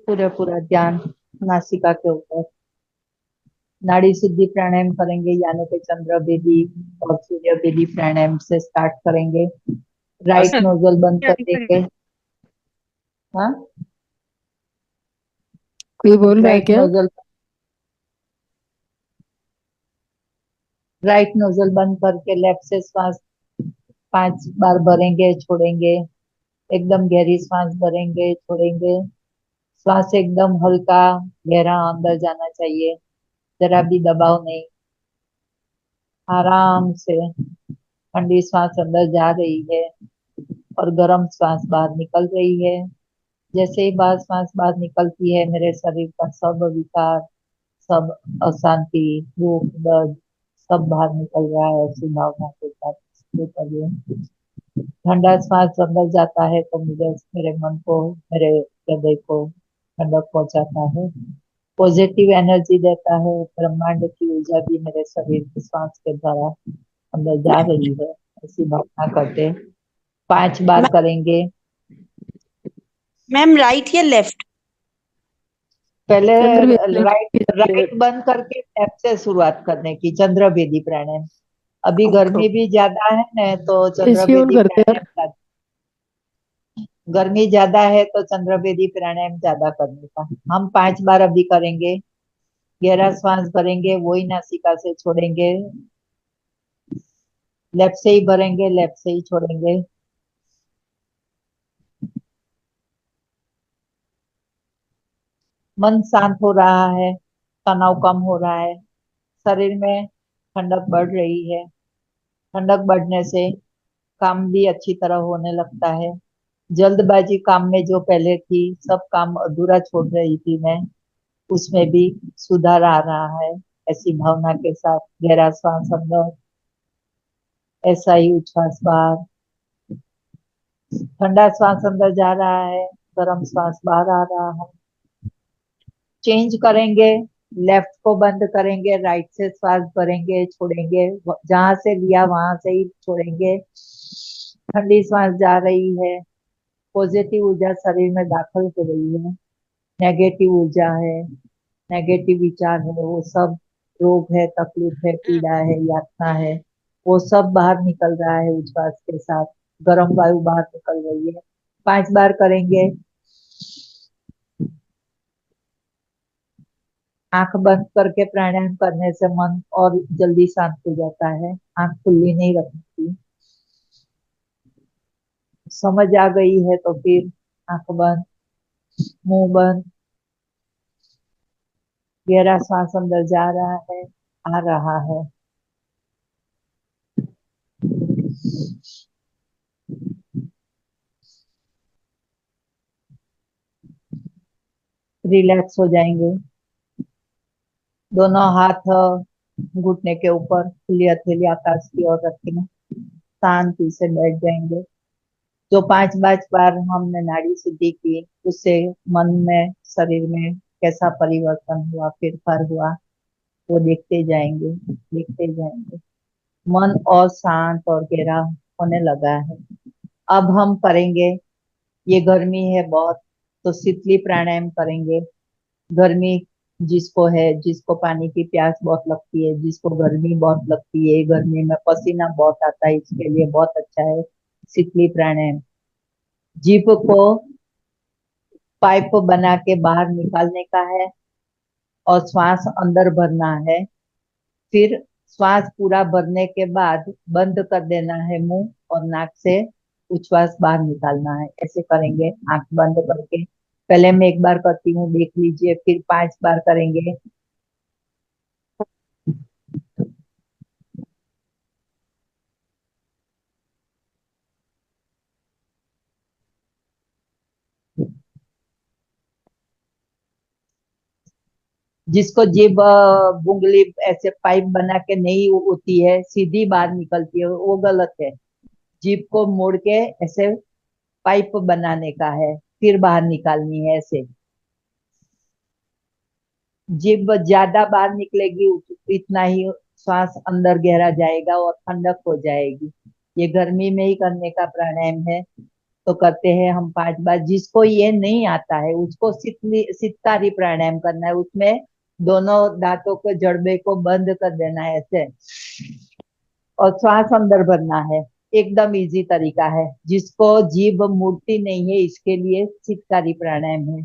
पूरा पूरा ध्यान नासिका के ऊपर। नाड़ी शुद्धि प्राणायाम करेंगे, यानी कि चंद्र बेदी और सूर्य बेदी प्राणायाम से स्टार्ट करेंगे। राइट नोजल बंद कर देंगे। हाँ, कोई बोल रहा है राइट क्या? नोजल, राइट नोजल बंद करके लेफ्ट से श्वास 5 बार भरेंगे, छोड़ेंगे। एकदम गहरी सांस भरेंगे, छोड़ेंगे। श्वास एकदम हल्का गहरा अंदर जाना चाहिए, जरा भी दबाव नहीं। आराम से ठंडी सांस अंदर जा रही है और गर्म सांस बाहर निकल रही है। जैसे ही बाहर सांस बाहर निकलती है, मेरे शरीर का सब विकार, सब अशांति, भूख, दर्द सब बाहर निकल रहा है, ऐसी भावना के साथ इसको करिए। ठंडा सांस अंदर जाता है तो मुझे, मेरे मन को, मेरे हृदय को ठंडक पहुंचाता है, पॉजिटिव एनर्जी देता है। ब्रह्मांड की ऊर्जा भी मेरे शरीर की सांस के द्वारा अंदर जा रही है, ऐसी भावना करते 5 बार करेंगे। मैम राइट या लेफ्ट? पहले चंद्र भी राइट, लेफ्ट। राइट बंद करके लेफ्ट से शुरुआत करने की, चंद्र बेदी प्राणायाम। अभी ओके। गर्मी भी ज्यादा है ना, तो चंद्र एसी ऑन बेदी करते हैं। प्राणायाम, गर्मी ज्यादा है तो चंद्र बेदी प्राणायाम ज्यादा करने का। हम 5 बार अभी करेंगे। गहरा श्वास भरेंगे, वही नासिका से छोड़ेंगे। लेफ्ट से ही भरेंगे, लेफ्ट से ही छोड़ेंगे। मन शांत हो रहा है, तनाव कम हो रहा है, शरीर में ठंडक बढ़ रही है। ठंडक बढ़ने से काम भी अच्छी तरह होने लगता है। जल्दबाजी काम में जो पहले थी, सब काम अधूरा छोड़ रही थी मैं, उसमें भी सुधार आ रहा है। ऐसी भावना के साथ गहरा श्वास अंदर, ऐसा ही उच्छ्वास बाहर। ठंडा श्वास अंदर जा रहा है, गर्म श्वास बाहर आ रहा है। चेंज करेंगे, लेफ्ट को बंद करेंगे, राइट से श्वास भरेंगे, छोड़ेंगे। जहां से लिया वहां से ही छोड़ेंगे। ठंडी श्वास जा रही है, पॉजिटिव ऊर्जा शरीर में दाखिल हो रही है। नेगेटिव ऊर्जा है, नेगेटिव विचार है, वो सब रोग है, तकलीफ है, पीड़ा है, यातना है, वो सब बाहर निकल रहा है उच्छ्वास के साथ। गर्म वायु बाहर निकल रही है। 5 बार करेंगे। आंख बंद करके प्राणायाम करने से मन और जल्दी शांत हो जाता है। आंख खुली नहीं रखनी थी। समझ आ गई है तो फिर आंख बंद, मुंह बंद। गहरा सांस अंदर जा रहा है, आ रहा है। रिलैक्स हो जाएंगे। दोनों हाथ घुटने के ऊपर, खुली हथेली आकाश की ओर रखें। शांति से बैठ जाएंगे। जो 5 बार हमने नाड़ी शुद्धि की, उससे मन में, शरीर में कैसा परिवर्तन हुआ, फेरफार हुआ, वो देखते जाएंगे, देखते जाएंगे। मन और शांत और गहरा होने लगा है। अब हम करेंगे, ये गर्मी है बहुत, तो शीतली प्राणायाम करेंगे। गर्मी जिसको है, जिसको पानी की प्यास बहुत लगती है, जिसको गर्मी बहुत लगती है, गर्मी में पसीना बहुत आता है, इसके लिए बहुत अच्छा है शीतली प्राणायाम। जीभ को पाइप बना के बाहर निकालने का है और श्वास अंदर भरना है। फिर श्वास पूरा भरने के बाद बंद कर देना है मुंह और नाक से, उच्छ्वास बाहर निकालना है। ऐसे करेंगे आंख बंद करके। पहले मैं एक बार करती हूँ, देख लीजिए, फिर 5 बार करेंगे। जिसको जीभ बुंगली ऐसे पाइप बना के नहीं होती है, सीधी बाहर निकलती है, वो गलत है। जीभ को मोड़ के ऐसे पाइप बनाने का है, फिर बाहर निकालनी है ऐसे। जीभ ज्यादा बाहर निकलेगी, इतना ही श्वास अंदर गहरा जाएगा और ठंडक हो जाएगी। ये गर्मी में ही करने का प्राणायाम है। तो करते हैं हम 5 बार। जिसको ये नहीं आता है उसको सितकारी प्राणायाम करना है। उसमें दोनों दांतों के जड़बे को बंद कर देना है ऐसे, और श्वास अंदर भरना है। एकदम इजी तरीका है। जिसको जीभ मूर्ति नहीं है इसके लिए सितकारी प्राणायाम है।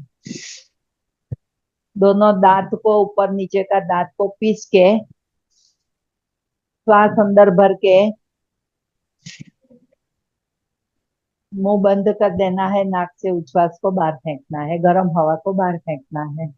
दोनों दांत को, ऊपर नीचे का दांत को पीस के श्वास अंदर भर के मुंह बंद कर देना है। नाक से उच्छ्वास को बाहर फेंकना है, गर्म हवा को बाहर फेंकना है।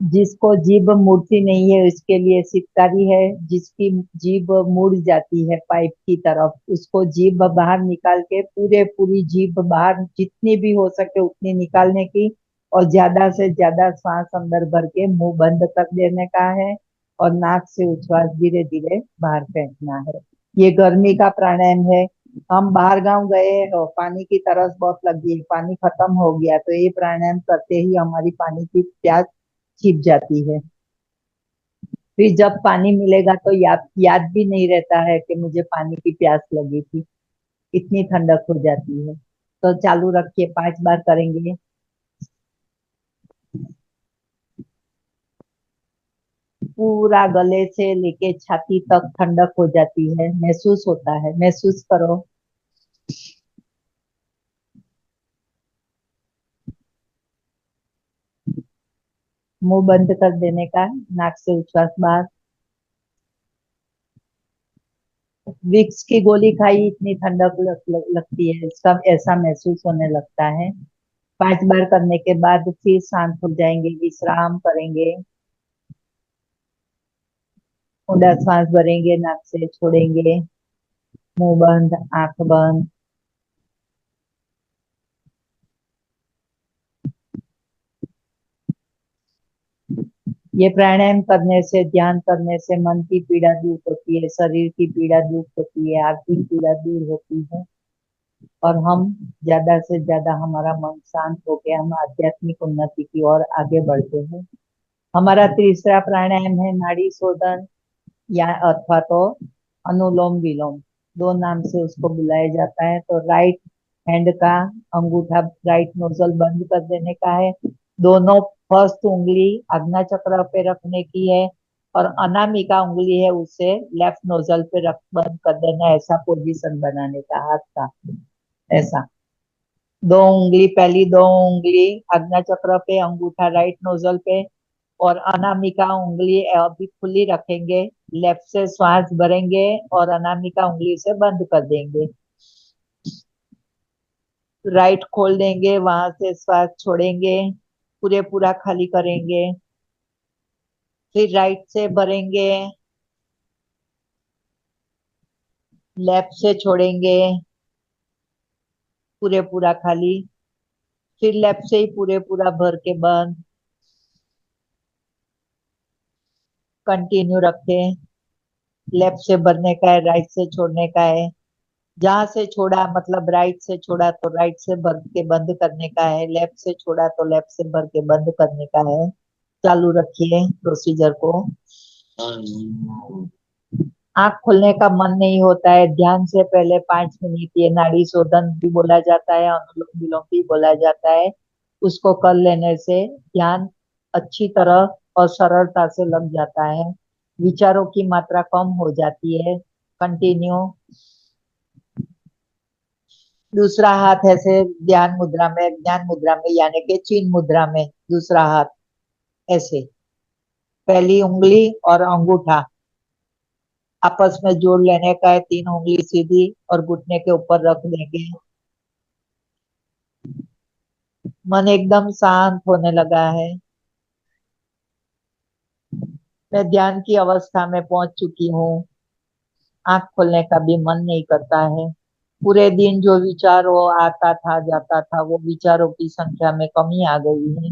जिसको जीभ मुड़ती नहीं है उसके लिए सितकारी है। जिसकी जीभ मुड़ जाती है पाइप की तरफ, उसको जीभ बाहर निकाल के पूरी जीभ बाहर जितनी भी हो सके उतनी निकालने की, और ज्यादा से ज्यादा सांस अंदर भर के मुंह बंद कर देने का है, और नाक से उच्छ्वास धीरे धीरे बाहर फेंकना है। ये गर्मी का प्राणायाम है। हम बाहर गांव गए हो, पानी की तरस बहुत लगी है, पानी खत्म हो गया, तो ये प्राणायाम करते ही हमारी पानी की प्यास छिप जाती है। फिर जब पानी मिलेगा तो याद याद भी नहीं रहता है कि मुझे पानी की प्यास लगी थी। इतनी ठंडक हो जाती है। तो चालू रखिए, 5 बार करेंगे। पूरा गले से लेके छाती तक ठंडक हो जाती है, महसूस होता है, महसूस करो। मुंह बंद कर देने का, नाक से उच्छ्वास बाहर। विक्स की गोली खाई, इतनी ठंडक लगती है, इसका ऐसा महसूस होने लगता है। 5 बार करने के बाद फिर शांत हो जाएंगे, विश्राम करेंगे। ऊंडा सांस भरेंगे, नाक से छोड़ेंगे। मुंह बंद, आंख बंद। ये प्राणायाम करने से, ध्यान करने से मन की पीड़ा दूर होती है, शरीर की पीड़ा दूर होती है, आर्थिक पीड़ा दूर होती है, और हम ज्यादा से ज्यादा, हमारा मन शांत होकर हम आध्यात्मिक उन्नति की ओर आगे बढ़ते हैं। हमारा तीसरा प्राणायाम है नाड़ी शोधन, या अथवा तो अनुलोम विलोम, दो नाम से उसको बुलाया जाता है। तो राइट हैंड का अंगूठा, राइट नोजल बंद कर देने का है। दोनों फर्स्ट उंगली आज्ञा चक्र पे रखने की है, और अनामिका उंगली है उसे लेफ्ट नोजल पे रख बंद कर देना है। ऐसा पोजीशन बनाने का हाथ का, ऐसा। दो उंगली, पहली दो उंगली आज्ञा चक्र पे, अंगूठा राइट नोजल पे, और अनामिका उंगली अभी खुली रखेंगे। लेफ्ट से श्वास भरेंगे और अनामिका उंगली से बंद कर देंगे। राइट खोल देंगे, वहां से श्वास छोड़ेंगे, पूरा खाली करेंगे। फिर राइट से भरेंगे, लेफ्ट से छोड़ेंगे, पूरा खाली। फिर लेफ्ट से ही पूरा भर के बंद। कंटिन्यू रखें। लेफ्ट से भरने का है, राइट से छोड़ने का है। जहां से छोड़ा, मतलब राइट से छोड़ा तो राइट से भर के बंद करने का है, लेफ्ट से छोड़ा तो लेफ्ट से भर के बंद करने का है। चालू रखिए प्रोसीजर को। आंख खोलने का मन नहीं होता है, ध्यान से पहले 5 मिनट ये नाड़ी शोधन भी बोला जाता है, अनुलोम विलोम भी बोला जाता है, उसको कर लेने से ध्यान अच्छी तरह और सरलता से लग जाता है। विचारों की मात्रा कम हो जाती है। कंटिन्यू। दूसरा हाथ ऐसे ध्यान मुद्रा में यानी कि चिन्ह मुद्रा में, दूसरा हाथ ऐसे, पहली उंगली और अंगूठा आपस में जोड़ लेने का है। 3 उंगली सीधी और घुटने के ऊपर रख देंगे। मन एकदम शांत होने लगा है। मैं ध्यान की अवस्था में पहुंच चुकी हूँ। आंख खोलने का भी मन नहीं करता है। पूरे दिन जो विचार वो आता था जाता था, वो विचारों की संख्या में कमी आ गई है।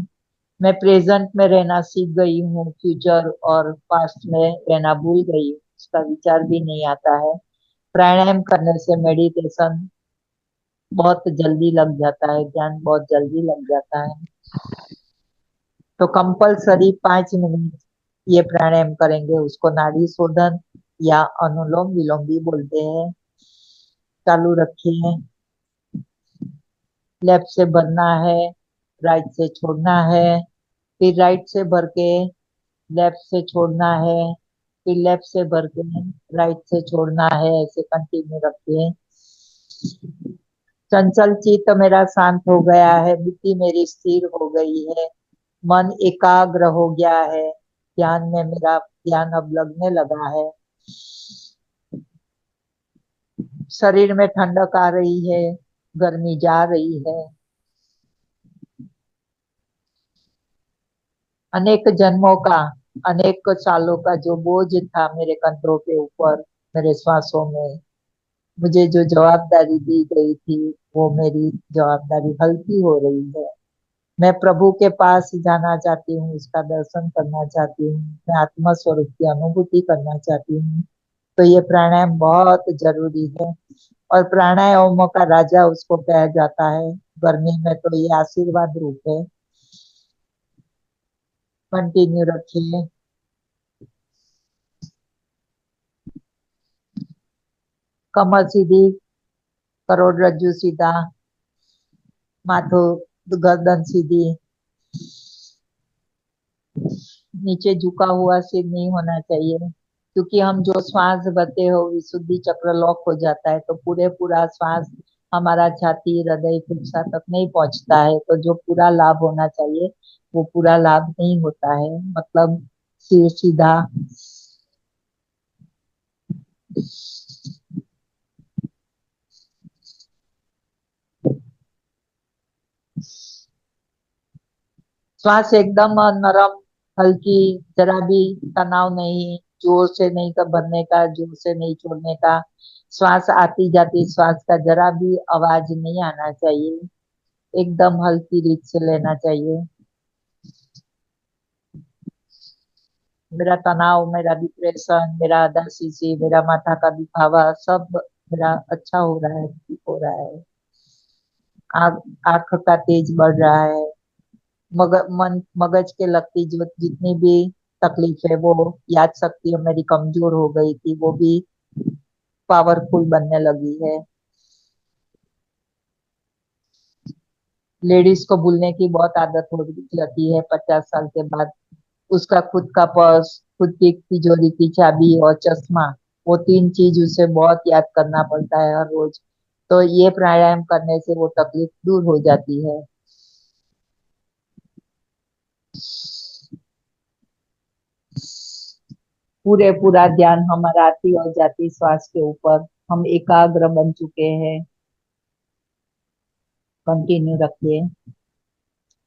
मैं प्रेजेंट में रहना सीख गई हूँ, फ्यूचर और पास्ट में रहना भूल गई हूँ, उसका विचार भी नहीं आता है। प्राणायाम करने से मेडिटेशन बहुत जल्दी लग जाता है, ध्यान बहुत जल्दी लग जाता है। तो कंपलसरी 5 मिनट ये प्राणायाम करेंगे, उसको नाड़ी शोधन या अनुलोम विलोम भी बोलते हैं। चालू रखिए। लेफ्ट से भरना है, राइट से छोड़ना है, फिर राइट से भर के लेफ्ट से छोड़ना है, फिर लेफ्ट से भर के राइट से छोड़ना है। ऐसे कंटिन्यू रखिए। चंचल चित्त मेरा शांत हो गया है, बुद्धि मेरी स्थिर हो गई है, मन एकाग्र हो गया है, ध्यान में मेरा ध्यान अब लगने लगा है। शरीर में ठंडक आ रही है, गर्मी जा रही है। अनेक जन्मों का, अनेक सालों का जो बोझ था मेरे कंधों के ऊपर, मेरे श्वासों में, मुझे जो जवाबदारी दी गई थी, वो मेरी जवाबदारी हल्की हो रही है। मैं प्रभु के पास जाना चाहती हूँ, उसका दर्शन करना चाहती हूँ, मैं आत्मा स्वरूप की अनुभूति करना चाहती हूँ। तो ये प्राणायाम बहुत जरूरी है। और प्राणायामों का राजा उसको कहा जाता है। गर्मी में तो ये आशीर्वाद रूप है। कंटिन्यू रखिए। कमर सीधी, करोड़रज्जु सीधा, माथो गर्दन सीधी, नीचे झुका हुआ सिर नहीं होना चाहिए। क्योंकि हम जो श्वास भरते हो विशुद्धि चक्र लॉक हो जाता है, तो पूरा श्वास हमारा छाती हृदय फेफड़ा तक नहीं पहुंचता है, तो जो पूरा लाभ होना चाहिए वो पूरा लाभ नहीं होता है। मतलब सिर सीधा। श्वास एकदम नरम, हल्की, जरा भी तनाव नहीं, जोर से नहीं कर भरने का, जोर से नहीं छोड़ने का। श्वास आती जाती श्वास का जरा भी आवाज नहीं आना चाहिए। एकदम हल्की रीत से लेना चाहिए। मेरा तनाव, मेरा डिप्रेशन, मेरा उदासी, मेरा माथा का दुखावा सब मेरा अच्छा हो रहा है, ठीक हो रहा है। आँख आँख का तेज बढ़ रहा है। मगज के लगती जो जितनी भी तकलीफ है, वो याद शक्ति मेरी कमजोर हो गई थी, वो भी पावरफुल बनने लगी है। लेडीज को भूलने की बहुत आदत हो जाती है 50 साल के बाद। उसका खुद का पर्स, खुद की तिजोरी की चाबी और चश्मा, वो तीन चीज उसे बहुत याद करना पड़ता है हर रोज। तो ये प्राणायाम करने से वो तकलीफ दूर हो जाती है। पूरा ध्यान हमारा आती और जाती श्वास के ऊपर, हम एकाग्र बन चुके हैं। कंटिन्यू रखिए।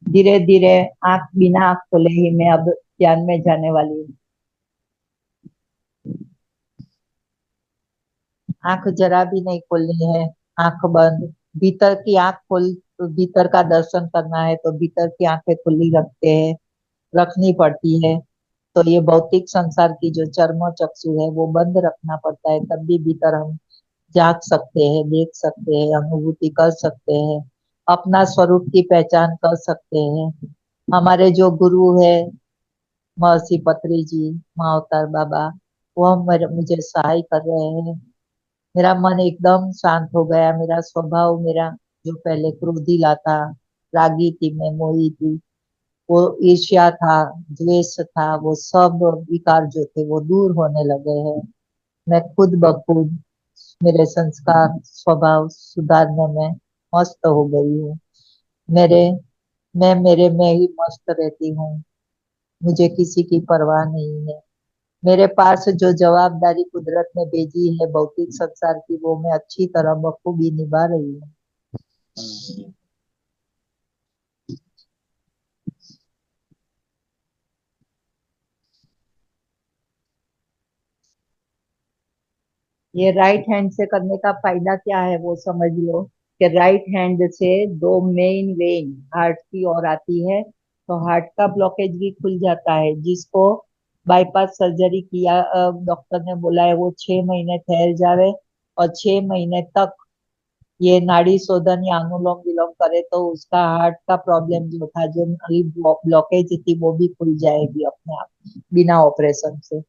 धीरे धीरे आंख, बिना आंख खोले ही मैं अब ध्यान में जाने वाली हूँ। आंख जरा भी नहीं खोलनी है, आंख बंद। भीतर की आंख खोल, तो भीतर का दर्शन करना है तो भीतर की आंखें खुली रखते हैं, रखनी पड़ती है। तो ये भौतिक संसार की जो चर्म चक्षु है वो बंद रखना पड़ता है, तब भी भीतर हम जाग सकते हैं, देख सकते हैं, अनुभूति कर सकते हैं, अपना स्वरूप की पहचान कर सकते हैं। हमारे जो गुरु है महर्षि पत्री जी, महाअवतार बाबा, वो मुझे सहाय कर रहे हैं। मेरा मन एकदम शांत हो गया। मेरा स्वभाव, मेरा जो पहले क्रोधीला था, रागी थी, मैं मोही थी, वो ईर्ष्या था, द्वेष था, वो सब विकार जो थे वो दूर होने लगे हैं। मैं खुद ब खुद मेरे संस्कार स्वभाव सुधारने में मस्त हो गई हूँ। मेरे मैं मेरे में ही मस्त रहती हूँ। मुझे किसी की परवाह नहीं है। मेरे पास जो जवाबदारी कुदरत ने भेजी है भौतिक संसार की, वो मैं अच्छी तरह बखूबी निभा रही हूँ। ये राइट हैंड से करने का फायदा क्या है वो समझ लो। कि राइट हैंड से दो मेन वेन हार्ट की ओर आती है, तो हार्ट का ब्लॉकेज भी खुल जाता है। जिसको बाईपास सर्जरी किया, डॉक्टर ने बोला है वो 6 महीने ठहर जावे, और 6 महीने तक ये नाड़ी शोधन या अनुलोम विलोम करे तो उसका हार्ट का प्रॉब्लम जो था, जो ब्लॉकेज थी, वो भी खुल जाएगी अपने आप, बिना ऑपरेशन से।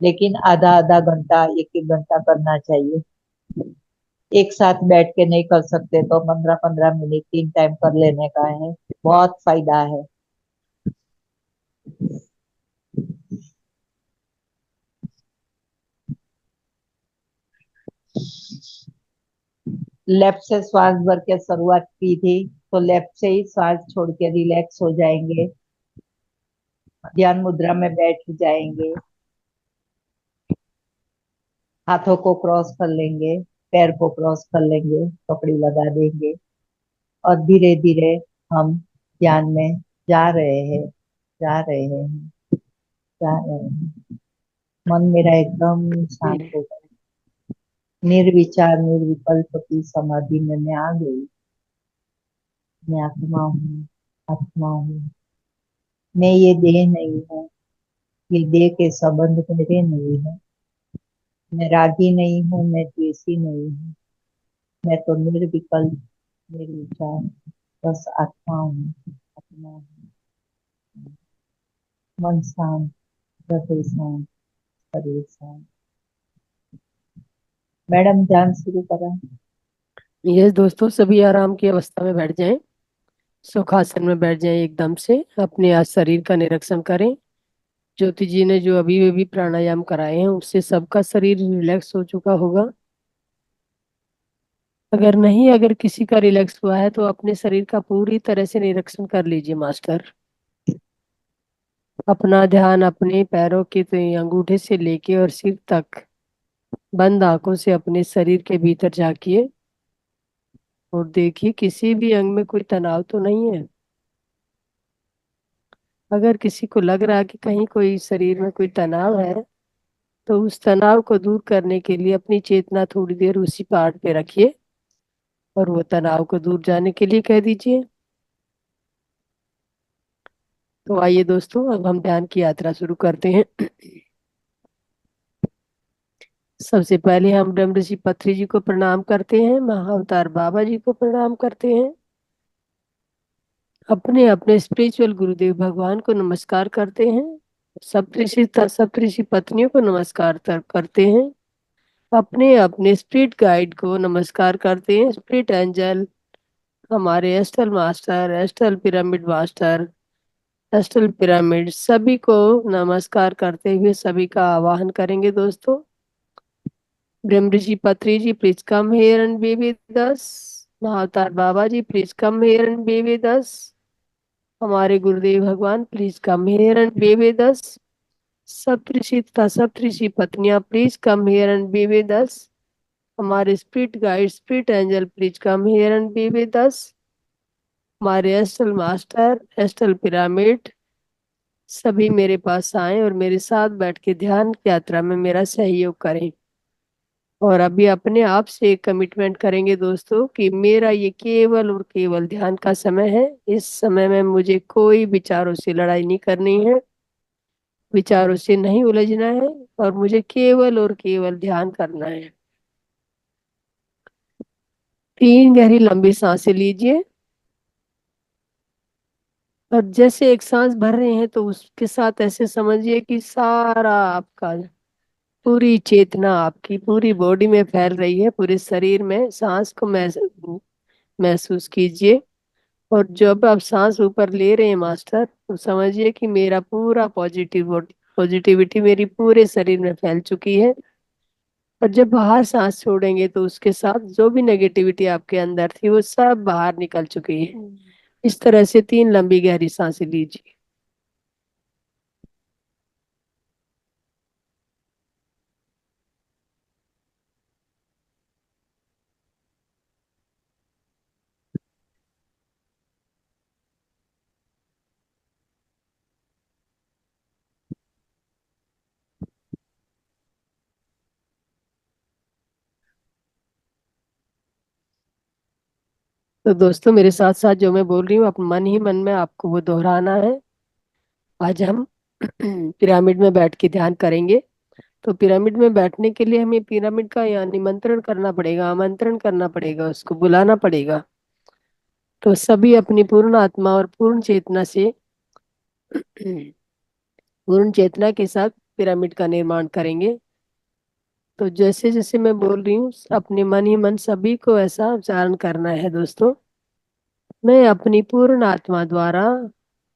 लेकिन आधा आधा घंटा, एक एक घंटा करना चाहिए। एक साथ बैठ के नहीं कर सकते तो 15-15 मिनट 3 टाइम कर लेने का है। बहुत फायदा है। लेफ्ट से श्वास भर के शुरुआत की थी, तो लेफ्ट से ही श्वास छोड़ के रिलैक्स हो जाएंगे। ध्यान मुद्रा में बैठ जाएंगे। हाथों को क्रॉस कर लेंगे, पैर को क्रॉस कर लेंगे, पकड़ी लगा देंगे और धीरे धीरे हम ध्यान में जा रहे हैं, जा रहे हैं, जा रहे हैं। मन मेरा एकदम शांत हो गया। निर्विचार निर्विकल्प की समाधि में मैं आ गई। मैं आत्मा हूँ, आत्मा हूँ। मैं ये देह नहीं हूँ, ये देह के संबंध मेरे नहीं है। मैं रागी नहीं हूँ, मैं द्वेषी नहीं हूँ। मैं तो निर्विकल्प निर्विचार बस आत्मा हूँ, आत्मा हूँ। मन शांत, हृदय शांत, शरीर शांत। मैडम ध्यान शुरू करा। ये दोस्तों सभी आराम की अवस्था में बैठ जाएं। सुखासन में बैठ जाएं एकदम से। अपने आज शरीर का निरीक्षण करें। ज्योति जी ने जो अभी अभी प्राणायाम कराए हैं उससे सबका शरीर रिलैक्स हो चुका होगा। अगर किसी का रिलैक्स हुआ है तो अपने शरीर का पूरी तरह से निरीक्षण कर लीजिए मास्टर। अपना ध्यान अपने पैरों के अंगूठे से लेके और सिर तक बंद आंखों से अपने शरीर के भीतर झांकिए और देखिए किसी भी अंग में कोई तनाव तो नहीं है। अगर किसी को लग रहा है कि कहीं कोई शरीर में कोई तनाव है तो उस तनाव को दूर करने के लिए अपनी चेतना थोड़ी देर उसी पार्ट पे रखिए और वो तनाव को दूर जाने के लिए कह दीजिए। तो आइए दोस्तों अब हम ध्यान की यात्रा शुरू करते हैं। सबसे पहले हम ब्रह्म ऋषि पत्री जी को प्रणाम करते हैं, महाअवतार बाबा जी को प्रणाम करते हैं, अपने अपने स्पिरिचुअल गुरुदेव भगवान को नमस्कार करते हैं, सप्तऋषि पत्नियों को नमस्कार करते हैं, अपने अपने स्पिरिट गाइड को नमस्कार करते हैं, स्पिरिट एंजल, हमारे astral master, astral pyramid master, astral pyramid सभी को नमस्कार करते हुए सभी का आवाहन करेंगे दोस्तों। Brahma Rishi Patri ji please come here and be with us. Mahavatar Baba ji please come here and be with us. हमारे गुरुदेव भगवान please come here and be with us. सप्तऋषि तथा सप्तऋषि पत्नियां please come here and be with us. हमारे spirit guide spirit angel please come here and be with us. हमारे astral master astral pyramid सभी मेरे पास आए और मेरे साथ बैठ के ध्यान की यात्रा में मेरा सहयोग करें। और अभी अपने आप से एक कमिटमेंट करेंगे दोस्तों कि मेरा ये केवल और केवल ध्यान का समय है। इस समय में मुझे कोई विचारों से लड़ाई नहीं करनी है, विचारों से नहीं उलझना है और मुझे केवल और केवल ध्यान करना है। 3 गहरी लंबी सांसें लीजिए और जैसे एक सांस भर रहे हैं तो उसके साथ ऐसे समझिए कि सारा आपका पूरी चेतना आपकी पूरी बॉडी में फैल रही है, पूरे शरीर में सांस को महसूस कीजिए। और जब आप सांस ऊपर ले रहे हैं मास्टर तो समझिए कि मेरा पूरा पॉजिटिविटी मेरी पूरे शरीर में फैल चुकी है। और जब बाहर सांस छोड़ेंगे तो उसके साथ जो भी नेगेटिविटी आपके अंदर थी वो सब बाहर निकल चुकी है। इस तरह से 3 लंबी गहरी सांसें लीजिए। तो दोस्तों मेरे साथ साथ जो मैं बोल रही हूँ अपने मन ही मन में आपको वो दोहराना है। आज हम पिरामिड में बैठ के ध्यान करेंगे। तो पिरामिड में बैठने के लिए हमें पिरामिड का यहाँ निमंत्रण करना पड़ेगा, आमंत्रण करना पड़ेगा, उसको बुलाना पड़ेगा। तो सभी अपनी पूर्ण आत्मा और पूर्ण चेतना से पूर्ण चेतना के साथ पिरामिड का निर्माण करेंगे। तो जैसे जैसे मैं बोल रही हूँ अपने मन ही मन सभी को ऐसा उच्चारण करना है दोस्तों। मैं अपनी पूर्ण आत्मा द्वारा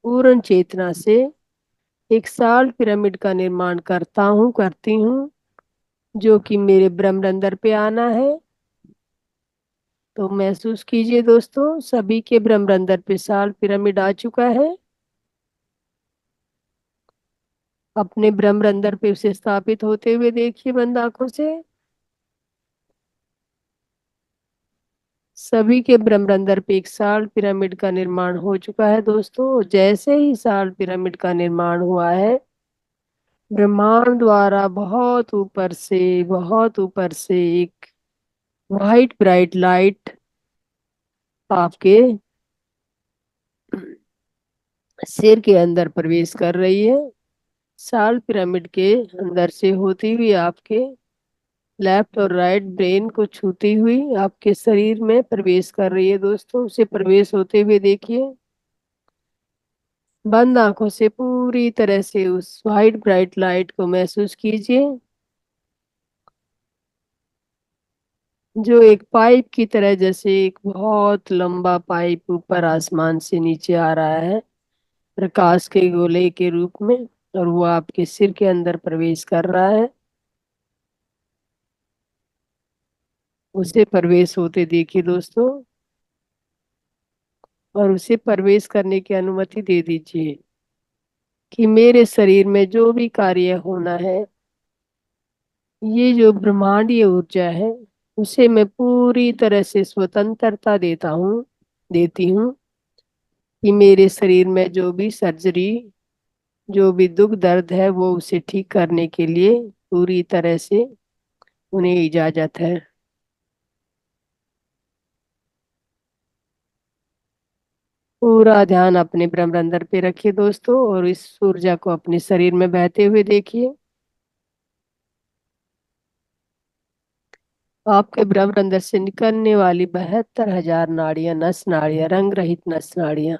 पूर्ण चेतना से एक साल पिरामिड का निर्माण करता हूँ करती हूँ, जो कि मेरे ब्रह्मरंध्र पे आना है। तो महसूस कीजिए दोस्तों, सभी के ब्रह्मरंध्र पे साल पिरामिड आ चुका है। अपने ब्रह्मरंध्र पे उसे स्थापित होते हुए देखिए बंद आंखों से। सभी के ब्रह्मरंध्र पे एक साल पिरामिड का निर्माण हो चुका है दोस्तों। जैसे ही साल पिरामिड का निर्माण हुआ है, ब्रह्मांड द्वारा बहुत ऊपर से एक वाइट ब्राइट लाइट आपके सिर के अंदर प्रवेश कर रही है। साल पिरामिड के अंदर से होती हुई आपके लेफ्ट और राइट ब्रेन को छूती हुई आपके शरीर में प्रवेश कर रही है दोस्तों। उसे प्रवेश होते हुए देखिए। बंद आंखों से पूरी तरह से उस वाइट ब्राइट लाइट को महसूस कीजिए, जो एक पाइप की तरह, जैसे एक बहुत लंबा पाइप ऊपर आसमान से नीचे आ रहा है प्रकाश के गोले के रूप में, और वो आपके सिर के अंदर प्रवेश कर रहा है। उसे प्रवेश होते देखिए दोस्तों, और उसे प्रवेश करने की अनुमति दे दीजिए कि मेरे शरीर में जो भी कार्य होना है, ये जो ब्रह्मांडीय ऊर्जा है, उसे मैं पूरी तरह से स्वतंत्रता देती हूँ कि मेरे शरीर में जो भी सर्जरी, जो भी दुख दर्द है, वो उसे ठीक करने के लिए पूरी तरह से उन्हें इजाजत है। पूरा ध्यान अपने ब्रह्मरंध्र पे रखिए दोस्तों, और इस ऊर्जा को अपने शरीर में बहते हुए देखिए। आपके ब्रह्मरंध्र से निकलने वाली 72,000 नाड़ियां, नस नाड़ियां, रंग रहित नस नाड़ियां,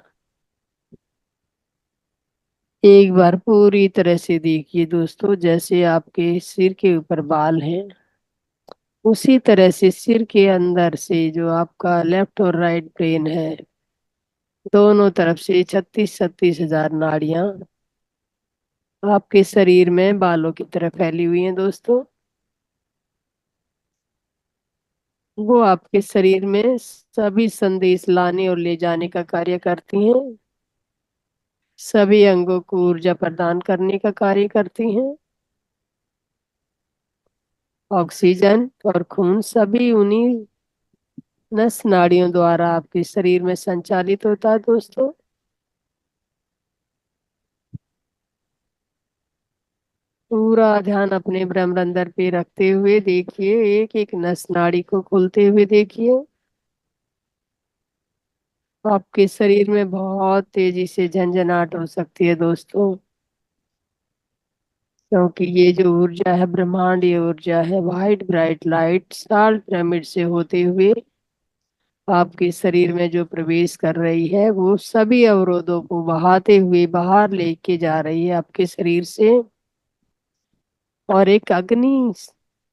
एक बार पूरी तरह से देखिए दोस्तों। जैसे आपके सिर के ऊपर बाल हैं, उसी तरह से सिर के अंदर से जो आपका लेफ्ट और राइट ब्रेन है, दोनों तरफ से 36,000 नाड़ियां आपके शरीर में बालों की तरह फैली हुई हैं दोस्तों। वो आपके शरीर में सभी संदेश लाने और ले जाने का कार्य करती हैं, सभी अंगों को ऊर्जा प्रदान करने का कार्य करती हैं। ऑक्सीजन और खून सभी उन्हीं नस नाड़ियों द्वारा आपके शरीर में संचालित होता है दोस्तों। पूरा ध्यान अपने ब्रह्मरंध्र पे रखते हुए देखिए, एक एक नस नाड़ी को खुलते हुए देखिए। आपके शरीर में बहुत तेजी से झंझनाहट हो सकती है दोस्तों, क्योंकि ये जो ऊर्जा है, ब्रह्मांडीय ऊर्जा है, वाइट ब्राइट लाइट साल पिरामिड से होते हुए आपके शरीर में जो प्रवेश कर रही है, वो सभी अवरोधों को बहाते हुए बाहर लेके जा रही है आपके शरीर से। और एक अग्नि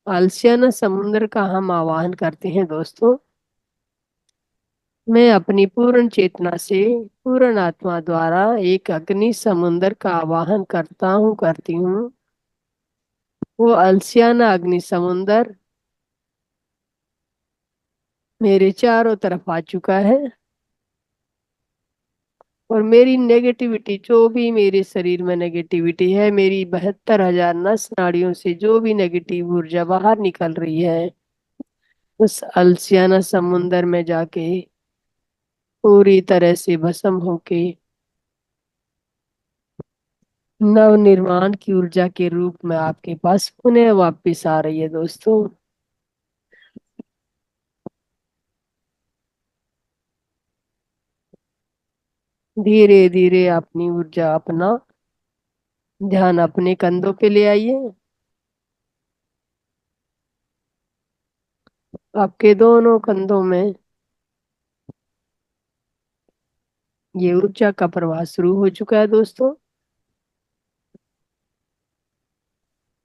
आलसियाना समुद्र का हम आवाहन करते हैं दोस्तों। मैं अपनी पूर्ण चेतना से पूर्ण आत्मा द्वारा एक अग्नि समुद्र का आवाहन करता हूँ करती हूँ। वो अलसियाना अग्नि समुंदर मेरे चारों तरफ आ चुका है, और मेरी नेगेटिविटी, जो भी मेरे शरीर में नेगेटिविटी है, मेरी 72,000 नस नाड़ियों से जो भी नेगेटिव ऊर्जा बाहर निकल रही है, उस अलसियाना समुंदर में जाके पूरी तरह से भस्म होके नव निर्माण की ऊर्जा के रूप में आपके पास पुनः वापस आ रही है दोस्तों। धीरे धीरे अपनी ऊर्जा, अपना ध्यान अपने कंधों पे ले आइए। आपके दोनों कंधों में ये ऊर्जा का प्रवाह शुरू हो चुका है दोस्तों।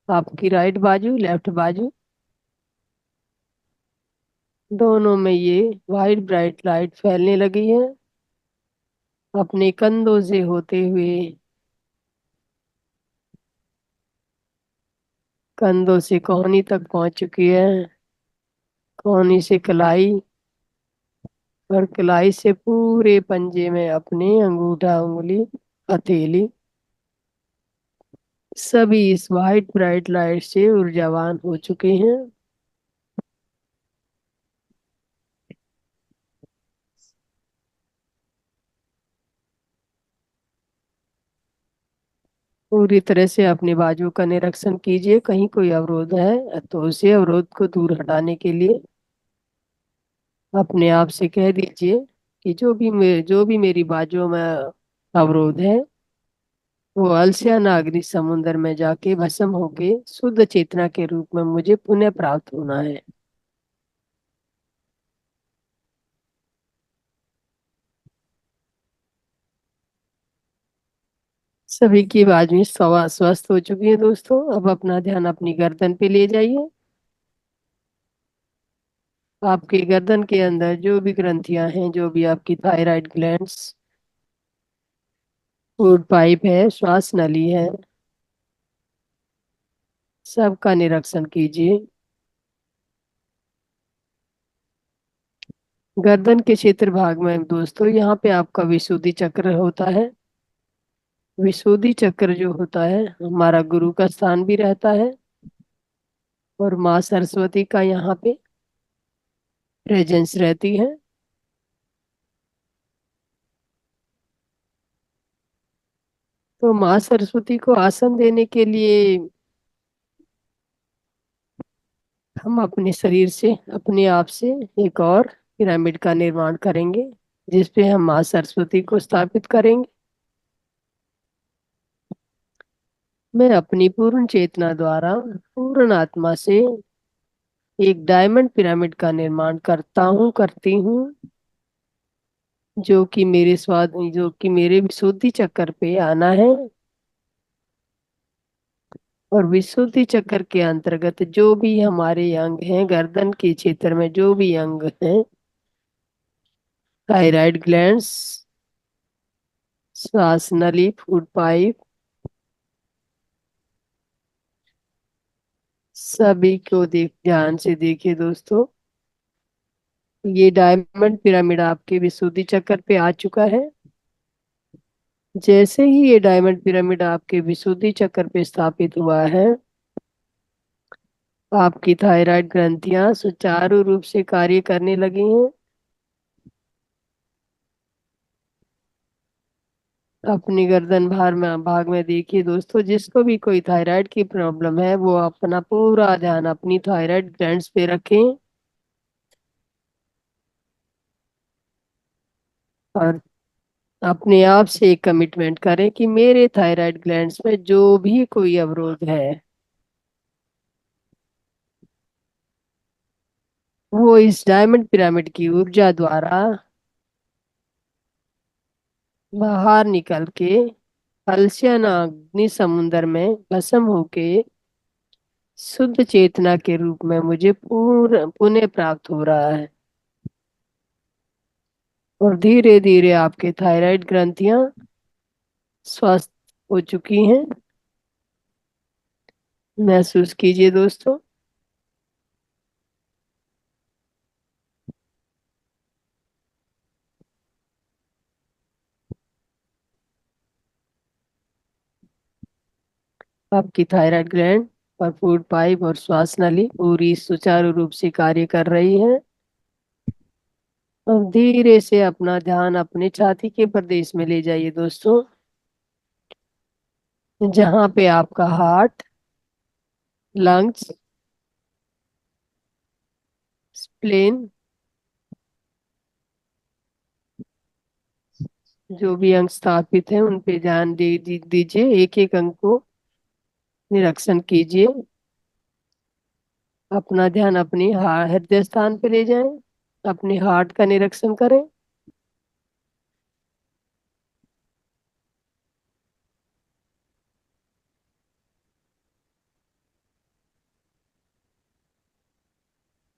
आपकी राइट बाजू, लेफ्ट बाजू, दोनों में ये वाइट ब्राइट लाइट फैलने लगी है। अपने कंधों से होते हुए, कंधों से कोहनी तक पहुंच चुकी है। कोहनी से कलाई, और कलाई से पूरे पंजे में अपने अंगूठा, उंगली, हथेली, सभी इस वाइट ब्राइट लाइट से ऊर्जावान हो चुके हैं। पूरी तरह से अपने बाजू का निरीक्षण कीजिए, कहीं कोई अवरोध है तो उसे अवरोध को दूर हटाने के लिए अपने आप से कह दीजिए कि जो भी मेरी बाजुओं में अवरोध है, वो अलसिया नागरी समुद्र में जाके भस्म होके शुद्ध चेतना के रूप में मुझे पुनः प्राप्त होना है। सभी की बाजुएं स्वस्थ हो चुकी हैं दोस्तों। अब अपना ध्यान अपनी गर्दन पे ले जाइए। आपके गर्दन के अंदर जो भी ग्रंथियां हैं, जो भी आपकी थायराइड ग्लैंड्स, फूड पाइप है, श्वास नली है, सबका निरीक्षण कीजिए। गर्दन के क्षेत्र भाग में दोस्तों, यहाँ पे आपका विशुद्धि चक्र होता है। विशुद्धि चक्र जो होता है, हमारा गुरु का स्थान भी रहता है, और माँ सरस्वती का यहाँ पे प्रेजेंस रहती है। तो माँ सरस्वती को आसन देने के लिए हम अपने शरीर से, अपने आप से एक और पिरामिड का निर्माण करेंगे, जिसपे हम माँ सरस्वती को स्थापित करेंगे। मैं अपनी पूर्ण चेतना द्वारा पूर्ण आत्मा से एक डायमंड पिरामिड का निर्माण करता हूँ, करती हूँ, जो कि मेरे विशुद्धि चक्र पे आना है। और विशुद्धि चक्र के अंतर्गत जो भी हमारे अंग हैं, गर्दन के क्षेत्र में जो भी अंग हैं, थायराइड ग्लैंड्स, श्वास नली, फूड पाइप, सभी को ध्यान से देखिए दोस्तों। ये डायमंड पिरामिड आपके विशुद्धि चक्र पे आ चुका है। जैसे ही ये डायमंड पिरामिड आपके विशुद्धि चक्र पे स्थापित हुआ है, आपकी थायराइड ग्रंथियां सुचारू रूप से कार्य करने लगी हैं। अपनी गर्दन भाग में देखिए दोस्तों, जिसको भी कोई थायराइड की प्रॉब्लम है, वो अपना पूरा ध्यान अपनी थायराइड ग्लैंड्स पे रखें, और अपने आप से एक कमिटमेंट करें कि मेरे थायराइड ग्लैंड्स में जो भी कोई अवरोध है, वो इस डायमंड पिरामिड की ऊर्जा द्वारा बाहर निकल के अलसियन अग्नि समुद्र में भस्म होके शुद्ध चेतना के रूप में मुझे पूर्ण पुनः प्राप्त हो रहा है। और धीरे धीरे आपके थायराइड ग्रंथियां स्वस्थ हो चुकी हैं। महसूस कीजिए दोस्तों। आपकी थायराइड ग्लैंड और फूड पाइप और श्वास नली पूरी सुचारू रूप से कार्य कर रही है। अब धीरे से अपना ध्यान अपने छाती के प्रदेश में ले जाइए दोस्तों, जहाँ पे आपका हार्ट, लंग्स, स्प्लेन, जो भी अंग स्थापित है उन पे ध्यान दीजिए। एक एक अंग को निरीक्षण कीजिए। अपना ध्यान अपने हृदय स्थान पे ले जाएं। अपने हार्ट का निरीक्षण करें।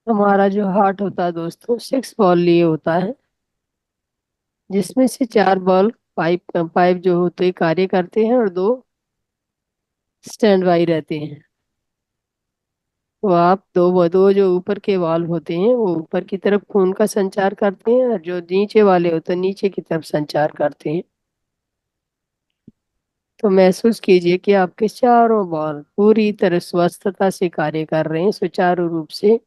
हमारा जो हार्ट होता है दोस्तों 6 बॉल लिए होता है, जिसमें से 4 बॉल पाइप पाइप जो होते कार्य करते हैं और 2 स्टैंड बाई रहते हैं। तो आप दो जो ऊपर के वाल्व होते हैं वो ऊपर की तरफ खून का संचार करते हैं, और जो नीचे वाले होते हैं नीचे की तरफ संचार करते हैं। तो महसूस कीजिए कि आपके चारों बॉल पूरी तरह स्वस्थता से कार्य कर रहे हैं, सुचारू रूप से।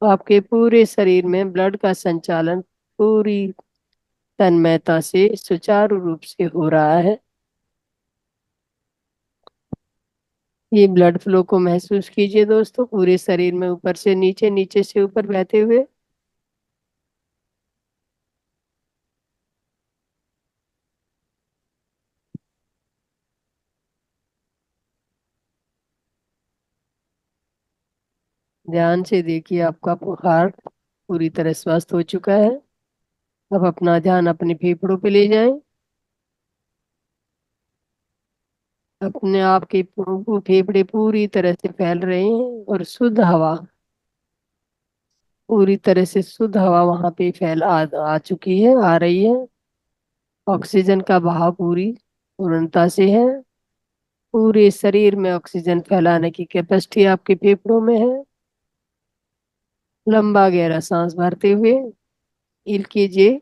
आपके पूरे शरीर में ब्लड का संचालन पूरी तन्मयता से सुचारू रूप से हो रहा है। ये ब्लड फ्लो को महसूस कीजिए दोस्तों, पूरे शरीर में ऊपर से नीचे, नीचे से ऊपर बहते हुए। ध्यान से देखिए आपका हार्ट पूरी तरह स्वस्थ हो चुका है। अब अपना ध्यान अपने फेफड़ों पे ले जाएं। अपने आप के फेफड़े पूरी तरह से फैल रहे हैं और शुद्ध हवा, पूरी तरह से शुद्ध हवा वहां पे आ चुकी है, आ रही है। ऑक्सीजन का बहाव पूरी पूर्णता से है। पूरे शरीर में ऑक्सीजन फैलाने की कैपेसिटी आपके फेफड़ों में है। लंबा गहरा सांस भरते हुए फील कीजिए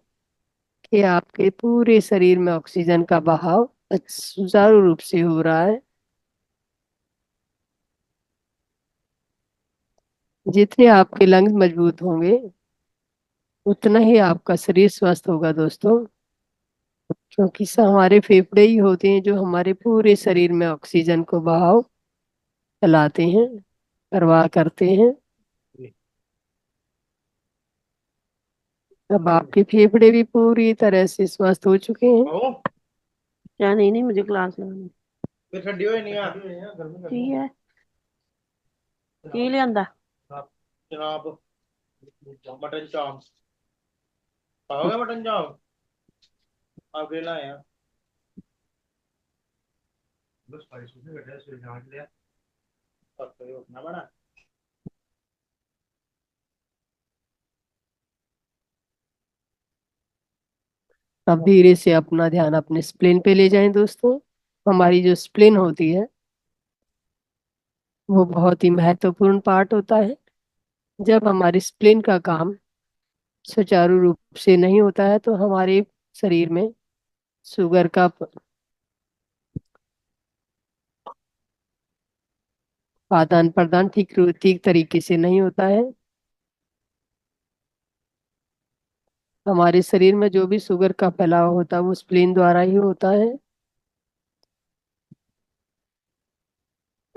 कि आपके पूरे शरीर में ऑक्सीजन का बहाव सुचारू रूप से हो रहा है। जितने आपके लंग्स मजबूत होंगे उतना ही आपका शरीर स्वस्थ होगा दोस्तों, क्योंकि हमारे फेफड़े ही होते हैं जो हमारे पूरे शरीर में ऑक्सीजन को बहाव फैलाते हैं, परवाह करते हैं। अब आपके फेफड़े भी पूरी तरह से स्वस्थ हो चुके हैं। क्या? नहीं नहीं, मुझे क्लास लगानी। फिर ठंडी होई नहीं आ ठीक है। की लियांदा जनाब? मटन चाप खाओगे? मटन चाप आपके लाए हैं। बस स्पाइस से बैठा है, सिर झाड़ लिया तब तो ये उठना बड़ा। अब धीरे से अपना ध्यान अपने स्प्लेन पे ले जाएं दोस्तों। हमारी जो स्प्लेन होती है वो बहुत ही महत्वपूर्ण पार्ट होता है। जब हमारी स्प्लेन का काम सुचारू रूप से नहीं होता है तो हमारे शरीर में शुगर का आदान प्रदान ठीक तरीके से नहीं होता है। हमारे शरीर में जो भी शुगर का फैलाव होता है वो स्प्लीन द्वारा ही होता है।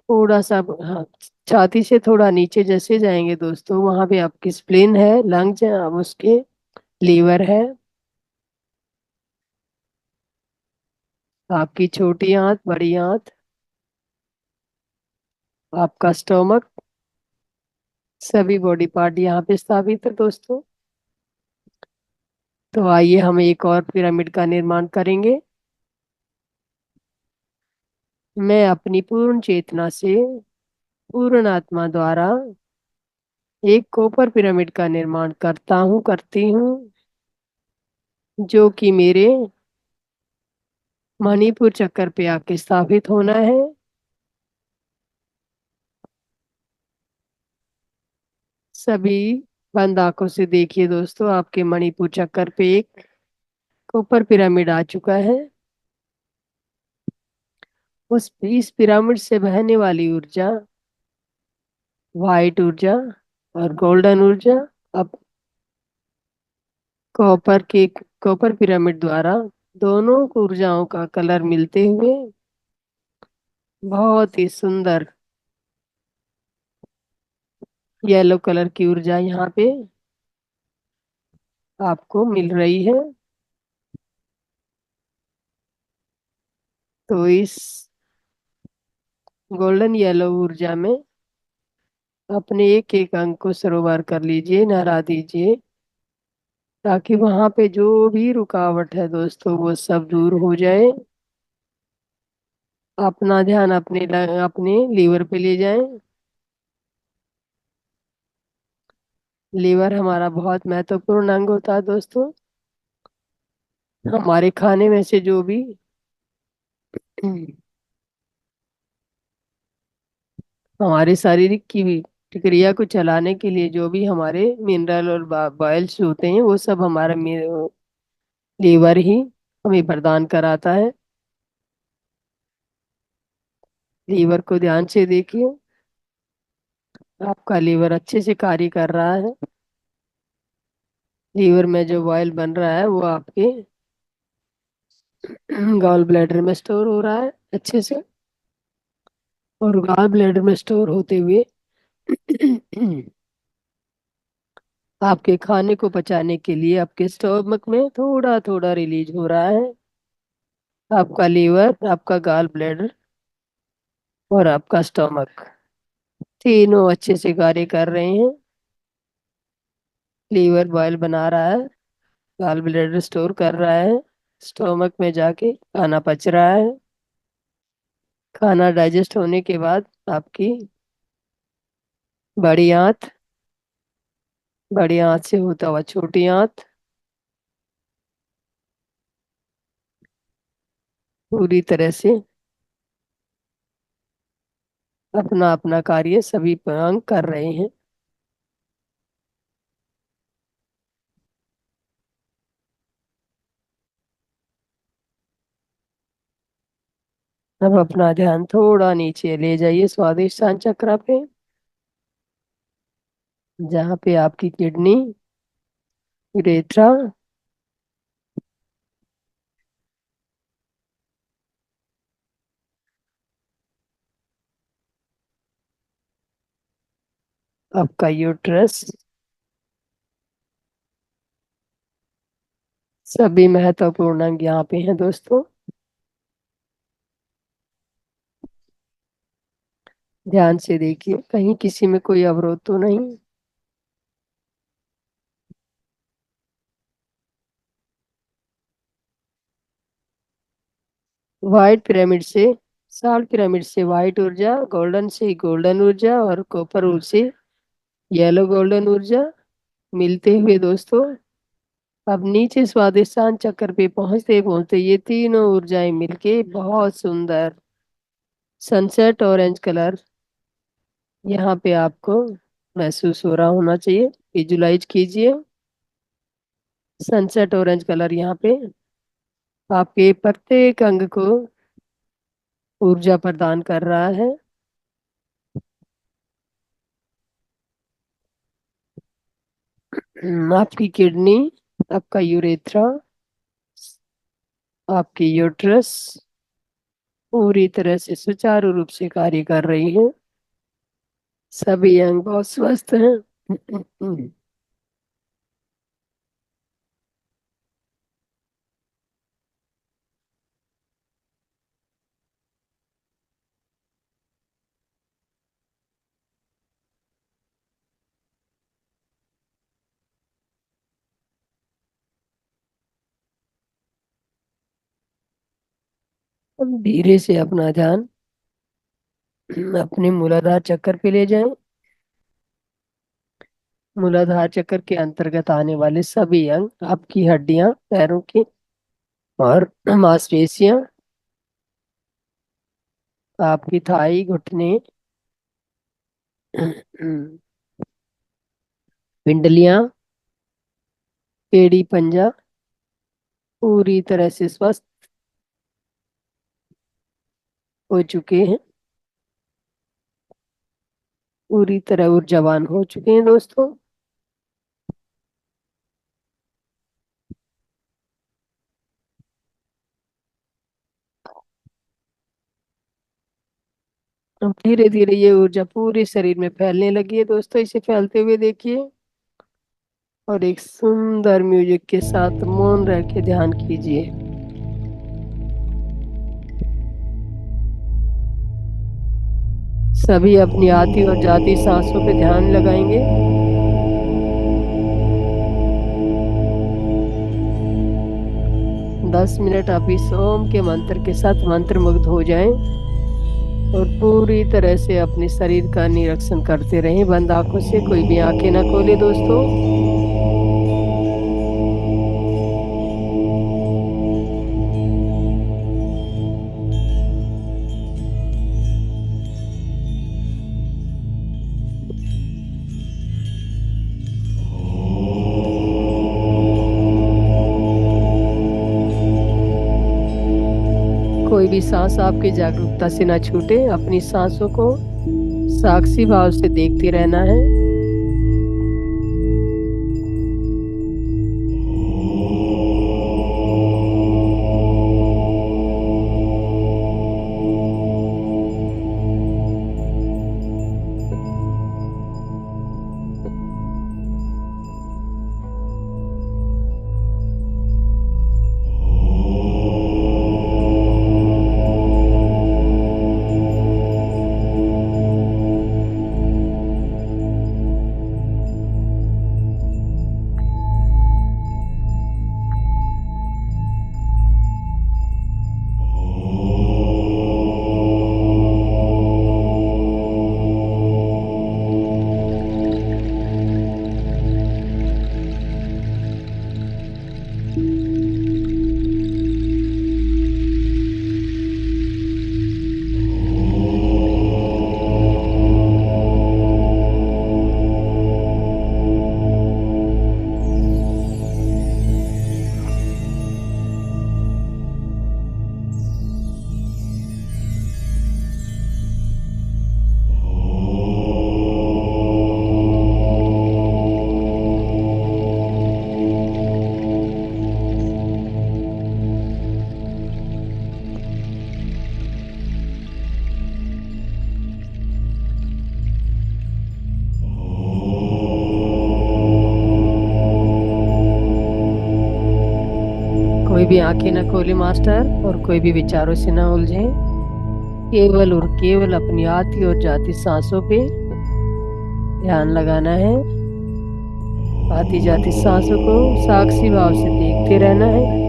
थोड़ा सा, हाँ, छाती से थोड़ा नीचे जैसे जाएंगे दोस्तों वहां पे आपकी स्प्लीन है, लंग्स है, अब उसके लीवर है, आपकी छोटी आंत, बड़ी आंत, आपका स्टोमक, सभी बॉडी पार्ट यहाँ पे स्थापित है दोस्तों। तो आइए हम एक और पिरामिड का निर्माण करेंगे। मैं अपनी पूर्ण चेतना से पूर्ण आत्मा द्वारा एक कॉपर पिरामिड का निर्माण करता हूँ, करती हूँ, जो कि मेरे मणिपुर चक्कर पे आके स्थापित होना है। सभी बंद आंखों से देखिए दोस्तों, आपके मणिपुर चक्कर पे एक कॉपर पिरामिड आ चुका है। इस पिरामिड से बहने वाली ऊर्जा, व्हाइट ऊर्जा और गोल्डन ऊर्जा, अब कॉपर के कॉपर पिरामिड द्वारा दोनों ऊर्जाओं का कलर मिलते हुए बहुत ही सुंदर येलो कलर की ऊर्जा यहाँ पे आपको मिल रही है। तो इस गोल्डन येलो ऊर्जा में अपने एक एक अंग को सरोवर कर लीजिए, नहरा दीजिए, ताकि वहां पे जो भी रुकावट है दोस्तों वो सब दूर हो जाए। अपना ध्यान अपने लीवर पे ले जाएं। लीवर हमारा बहुत महत्वपूर्ण अंग होता है दोस्तों। हमारे खाने में से जो भी हमारे शारीरिक की भी क्रिया को चलाने के लिए जो भी हमारे मिनरल और बॉयल्स होते हैं वो सब हमारा लीवर ही हमें प्रदान कराता है। लीवर को ध्यान से देखिए, आपका लीवर अच्छे से कार्य कर रहा है। लीवर में जो बॉयल बन रहा है वो आपके गॉल ब्लैडर में स्टोर हो रहा है अच्छे से, और गॉल ब्लैडर में स्टोर होते हुए आपके खाने को पचाने के लिए आपके स्टोमक में थोड़ा थोड़ा रिलीज हो रहा है। आपका लीवर, आपका गॉल ब्लैडर और आपका स्टोमक तीनों अच्छे से कार्य कर रहे हैं। लीवर बॉयल बना रहा है, गॉल ब्लैडर स्टोर कर रहा है, स्टोमक में जाके खाना पच रहा है। खाना डाइजेस्ट होने के बाद आपकी बड़ी आंत, बड़ी आंत से होता हुआ छोटी आंत, पूरी तरह से अपना अपना कार्य सभी अंग कर रहे हैं। अब अपना ध्यान थोड़ा नीचे ले जाइए स्वादिष्टान चक्र पे, जहाँ पे आपकी किडनी, यूरेथ्रा, आपका यूट्रस, सभी महत्वपूर्ण अंग यहाँ पे हैं दोस्तों। ध्यान से देखिए कहीं किसी में कोई अवरोध तो नहीं। व्हाइट पिरामिड से, साल्ट पिरामिड से व्हाइट ऊर्जा, गोल्डन से गोल्डन ऊर्जा और कॉपर से येलो गोल्डन ऊर्जा मिलते हुए दोस्तों अब नीचे स्वादिष्टान चक्र पे पहुंचते पहुंचते ये तीनों ऊर्जाएं मिलके बहुत सुंदर सनसेट ऑरेंज कलर यहाँ पे आपको महसूस हो रहा होना चाहिए। विजुलाइज कीजिए सनसेट ऑरेंज कलर यहाँ पे आपके प्रत्येक अंग को ऊर्जा प्रदान कर रहा है। आपकी किडनी, आपका यूरेथ्रा, आपकी यूट्रस पूरी तरह से सुचारू रूप से कार्य कर रही है। सभी अंग बहुत स्वस्थ हैं। अब धीरे से अपना ध्यान अपने मूलाधार चक्र पे ले जाएं। मूलाधार चक्र के अंतर्गत आने वाले सभी अंग, आपकी हड्डियां, पैरों की और मांसपेशियां, आपकी थाई, घुटने, पिंडलियां, एड़ी, पंजा पूरी तरह से स्वस्थ हो चुके हैं, पूरी तरह ऊर्जावान हो चुके हैं दोस्तों। अब धीरे धीरे ये ऊर्जा पूरे शरीर में फैलने लगी है दोस्तों। इसे फैलते हुए देखिए और एक सुंदर म्यूजिक के साथ मौन रह के ध्यान कीजिए। सभी अपनी आती और जाती सांसों पे ध्यान लगाएंगे। 10 मिनट आप इस ओम के मंत्र के साथ मंत्र मुग्ध हो जाएं। और पूरी तरह से अपने शरीर का निरीक्षण करते रहें बंद आंखों से। कोई भी आंखें ना खोले दोस्तों। कोई भी सांस आपकी जागरूकता से ना छूटे। अपनी सांसों को साक्षी भाव से देखते रहना है। कोई भी आंखें न खोले मास्टर, और कोई भी विचारों से न उलझे। केवल और केवल अपनी आती और जाती सांसों पे ध्यान लगाना है। आती जाती सांसों को साक्षी भाव से देखते रहना है।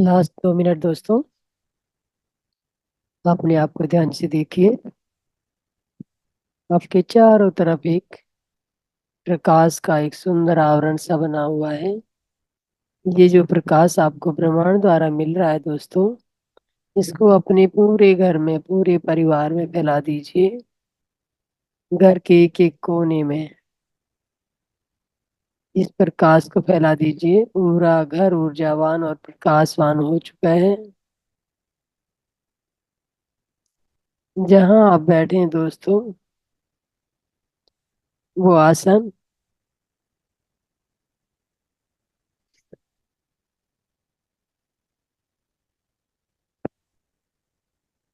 लास्ट 2 मिनट दोस्तों, अपने आप को ध्यान से देखिए। आपके चारों तरफ एक प्रकाश का एक सुंदर आवरण सा बना हुआ है। ये जो प्रकाश आपको ब्रह्मांड द्वारा मिल रहा है दोस्तों, इसको अपने पूरे घर में, पूरे परिवार में फैला दीजिए। घर के एक एक कोने में इस प्रकाश को फैला दीजिए। पूरा घर ऊर्जावान और प्रकाशवान हो चुका है। जहां आप बैठे हैं दोस्तों, वो आसन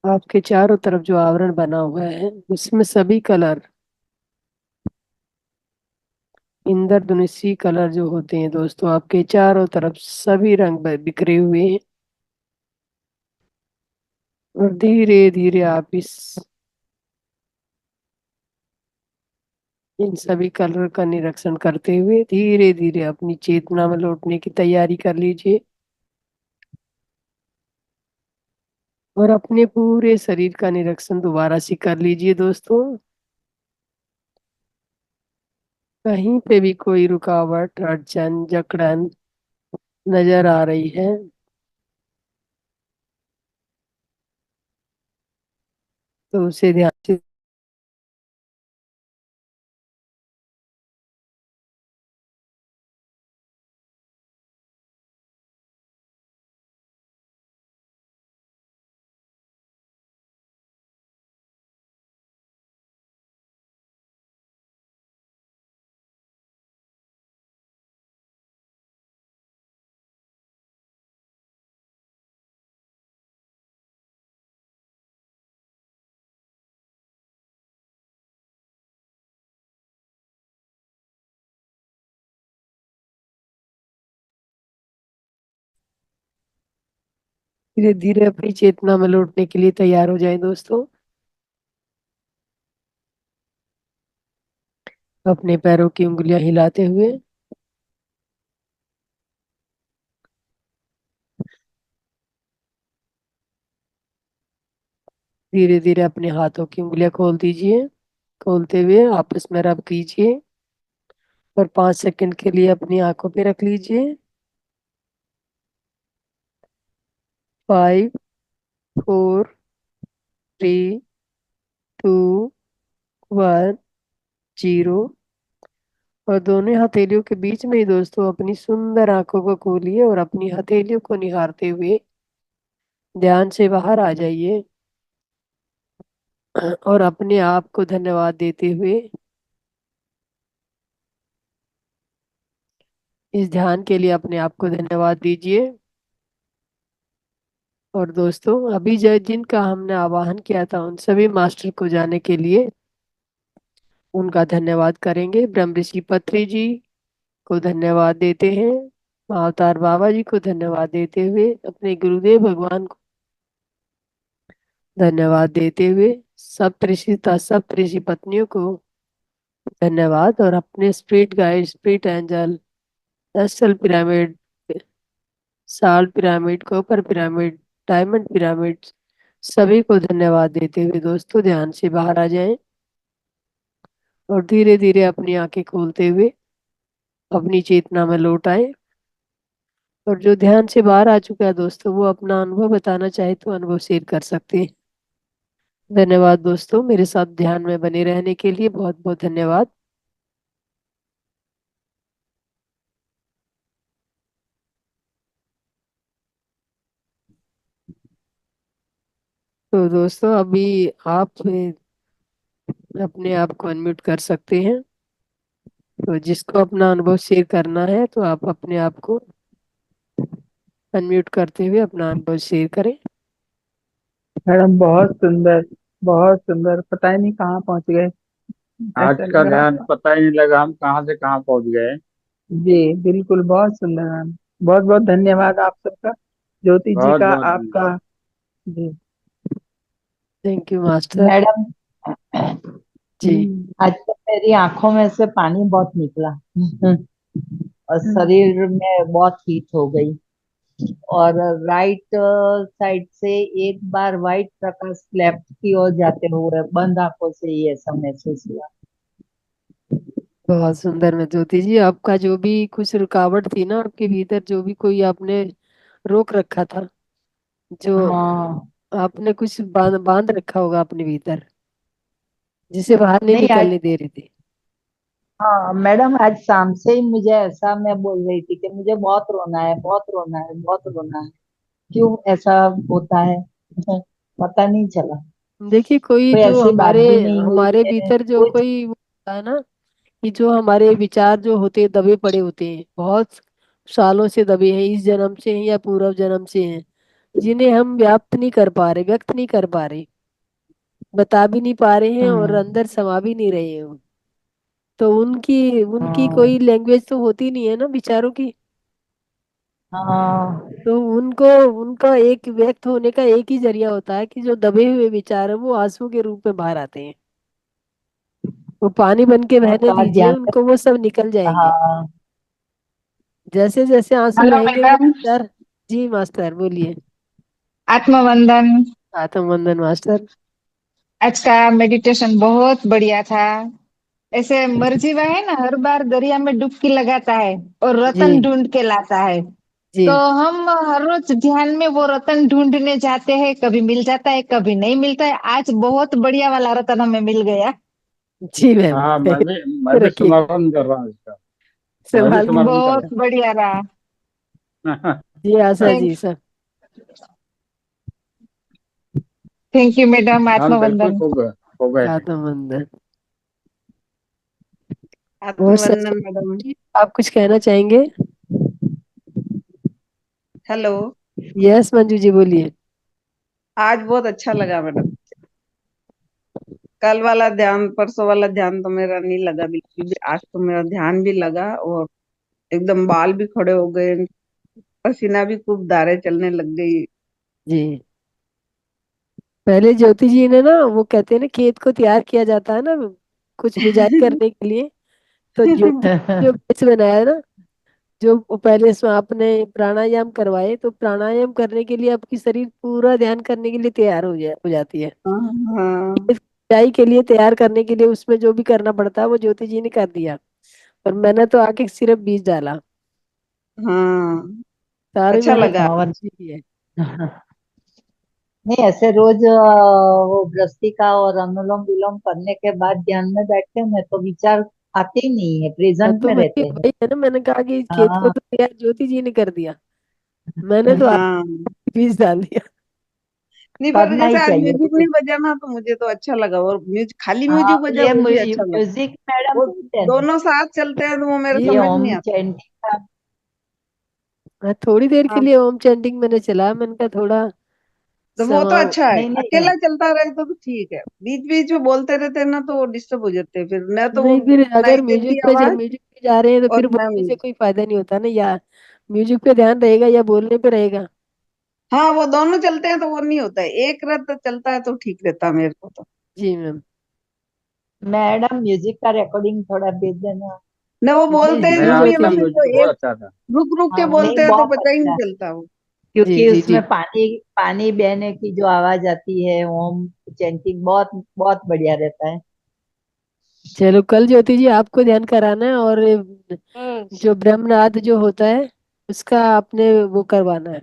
आपके चारों तरफ जो आवरण बना हुआ है, उसमें सभी कलर, इंद्रधनुषी कलर जो होते हैं दोस्तों, आपके चारों तरफ सभी रंग बिखरे हुए हैं। और धीरे धीरे आप इन सभी कलर का निरीक्षण करते हुए धीरे धीरे अपनी चेतना में लौटने की तैयारी कर लीजिए। और अपने पूरे शरीर का निरीक्षण दोबारा से कर लीजिए दोस्तों। कहीं पे भी कोई रुकावट, अड़चन, जकड़न नजर आ रही है तो उसे ध्यान से धीरे धीरे अपनी चेतना में लौटने के लिए तैयार हो जाए दोस्तों। अपने पैरों की उंगलियां हिलाते हुए धीरे धीरे अपने हाथों की उंगलियां खोल दीजिए। खोलते हुए आपस में रब कीजिए और 5 सेकंड के लिए अपनी आंखों पे रख लीजिए। 5, 4, 3, 2, 1, 0। और दोनों हथेलियों के बीच में ही दोस्तों अपनी सुंदर आंखों को खोलिए और अपनी हथेलियों को निहारते हुए ध्यान से बाहर आ जाइए। और अपने आप को धन्यवाद देते हुए इस ध्यान के लिए अपने आप को धन्यवाद दीजिए। और दोस्तों, अभी जिनका हमने आवाहन किया था उन सभी मास्टर को जाने के लिए उनका धन्यवाद करेंगे। ब्रह्म ऋषि पत्री जी को धन्यवाद देते हैं। अवतार बाबा जी को धन्यवाद देते हुए अपने गुरुदेव भगवान को धन्यवाद देते हुए सब ऋषि पत्नियों को धन्यवाद। और अपने spirit guide, spirit angel, astral pyramid, salt pyramid, copper pyramid, diamond pyramid, सभी को धन्यवाद देते हुए दोस्तों ध्यान से बाहर आ जाएं। और धीरे धीरे अपनी आंखें खोलते हुए अपनी चेतना में लौट आए। और जो ध्यान से बाहर आ चुका है दोस्तों, वो अपना अनुभव बताना चाहे तो अनुभव शेयर कर सकते हैं। धन्यवाद दोस्तों, मेरे साथ ध्यान में बने रहने के लिए बहुत बहुत धन्यवाद। तो दोस्तों, अभी आप अपने आप को अनम्यूट कर सकते हैं। तो जिसको अपना अनुभव शेयर करना है तो आप अपने आप को अनम्यूट करते हुए अपना अनुभव शेयर करें। मैडम बहुत सुंदर, पता ही नहीं कहाँ पहुंच गए। आज ऐसा का लग रहा ध्यान था। पता ही नहीं लगा हम कहाँ से कहाँ पहुंच गए। जी बिल्कुल, बहुत सुंदर मैम। बहुत बहुत धन्यवाद आप सबका, ज्योति जी बहुत का, बहुत आपका। धन्यवाद। जी थैंक यू मास्टर मैडम। जी। आज तो मेरी आंखों में से पानी बहुत निकला और शरीर में बहुत हीट हो गई। और राइट साइड से एक बार व्हाइट प्रकाश लेफ्ट की ओर जाते हुए बंद आंखों से ही ऐसा महसूस हुआ। बहुत सुंदर में ज्योति जी, आपका जो भी कुछ रुकावट थी ना आपके भीतर, जो भी कोई आपने रोक रखा था, जो हाँ। आपने कुछ बांध बांध रखा होगा अपने भीतर, जिसे बाहर नहीं नहीं आज, निकलने दे रहे थे। हाँ मैडम, आज शाम से ही मुझे ऐसा, मैं बोल रही थी कि मुझे बहुत रोना है, बहुत रोना है, बहुत रोना है। क्यों ऐसा होता है पता नहीं चला। देखिए, कोई कोई जो ऐसी बात हमारे भी नहीं हुई हमारे है भीतर जो कुछ। कोई वो होता है ना, कि जो हमारे विचार जो होते हैं दबे पड़े होते हैं, बहुत सालों से दबे हैं, इस जन्म से हैं या पूर्व जन्म से हैं, जिन्हें हम व्याप्त नहीं कर पा रहे, व्यक्त नहीं कर पा रहे, बता भी नहीं पा रहे हैं और हम्म। अंदर समा भी नहीं रहे हैं। तो उनकी उनकी हाँ। कोई लैंग्वेज तो होती नहीं है ना विचारों की। हाँ। तो उनको, उनका एक व्यक्त होने का एक ही जरिया होता है कि जो दबे हुए विचार है वो आंसू के रूप में बाहर आते हैं। वो पानी बन के हाँ, बहने तो आज दीजिए ध्यान उनको, वो सब निकल से। जाएंगे। हाँ। जैसे जैसे आंसू हेलो बहेंगे वो मैडम। विचार। जी मास्टर बोलिए। आत्मवंदन। आत्मवंदन मास्टर। आज का मेडिटेशन बहुत बढ़िया था। ऐसे मर्जीवा है ना, हर बार दरिया में डुबकी लगाता है और रतन जी ढूंढ के लाता है। तो जी हम हर रोज ध्यान में वो रतन ढूंढने जाते हैं, कभी मिल जाता है कभी नहीं मिलता है। आज बहुत बढ़िया वाला रतन हमें मिल गया। जी मैम। हाँ, मैं भी रखिए, समर्थन कर रहा हूँ इसका। मैं भी संभाल के समर्थन बहुत रखिएगा। करता बढ़िया रहा। हूँ। जी आशा थैंक जी सर। Thank you madam. हाँ बिल्कुल, आत्मवंदन। हो गए। आत्मवंदन। और सच, आत्मवंदन मैडम। आप कुछ कहना चाहेंगे? हेलो। यस मंजू जी बोलिए। आज बहुत अच्छा लगा मैडम। कल वाला ध्यान, परसों वाला ध्यान तो मेरा नहीं लगा बिल्कुल भी। आज तो मेरा ध्यान भी लगा और एकदम बाल भी खड़े हो गए, पसीना भी खूब धारे चलने लग गई। जी, पहले ज्योति जी ने ना, वो कहते हैं ना, खेत को तैयार किया जाता है ना कुछ बिजाई करने के लिए। तो ज्योति जो बैच बनाया ना, जो वो पहले इसमें आपने प्राणायाम करवाए, तो प्राणायाम करने के लिए आपकी शरीर पूरा ध्यान करने के लिए तैयार हो जाती है। हाँ बिजाई के लिए तैयार करने के लिए उसमें जो भी करना पड़ता है वो ज्योति जी ने कर दिया, और मैंने तो आके सिर्फ बीज डाला। हाँ। सारे अच्छा मैंने लगा। और सीखी है। नहीं, ऐसे रोज वो भ्रस्टिका और अनुलोम विलोम करने के बाद ध्यान में बैठते हैं तो विचार आते ही नहीं है, हाँ, प्रेजेंट तो में वही रहते हैं। वही है ना, मैंने कहा कि खेत को हाँ। तो तैयार ज्योति जी ने कर दिया, मैंने तो आके हाँ। बीज डाल दिया। नहीं, पर करना जैसे ही आज चाहिए म्यूजिक मुझे। नहीं बजा ना तो मुझे तो अच्छा लगा, और म्यूजिक, खाली हाँ, म्यूजिक बजा ये वो भी अच्छा लगा। म्यूजिक मैडम वो बोलते हैं ना, दोनों साथ चलते हैं तो वो मेरे जी ये समझ नहीं ओम आता। चैंटिंग का। हाँ, थोड़ी देर के हाँ, लिए ओम चैंटिंग मैंने चला, मैंने कहा थोड़ा तो वो तो समा। अच्छा है, नहीं नहीं, अकेला चलता रहे तो ठीक है। बीच बीच में बोलते रहते हैं ना तो वो डिस्टर्ब हो जाते हैं, फिर न तो वो नहीं, फिर अगर सुनाई देती आवाज म्यूजिक पे जा रहे हैं तो और फिर न बोलने से म्यूजिक। कोई फायदा नहीं होता ना, या म्यूजिक पे ध्यान रहेगा या बोलने पे रहेगा। हाँ, वो दोनों चलते हैं तो वो नहीं होता है, एक रत चलता है तो ठीक रहता है मेरे को तो। जी मैम। मैडम म्यूजिक का रिकॉर्डिंग थोड़ा भेज देना। न वो जी बोलते हैं जी नहीं, जो भी है ज्योति ना, आपका जी। फिर वो म्यूजिक बहुत एक अच्छा था। रुक रुक के हाँ बोलते नहीं, हैं तो बहुत पता ही अच्छा नहीं है। चलता वो। जी क्योंकि जी जी। उसमें पानी पानी बहने की जो आवाज आती है, ओम चैंटिंग बहुत बहुत बढ़िया रहता है। चलो, कल ज्योति जी आपको ध्यान कराना है, और जो ब्रह्मनाद जो होता है उसका आपने वो करवाना है।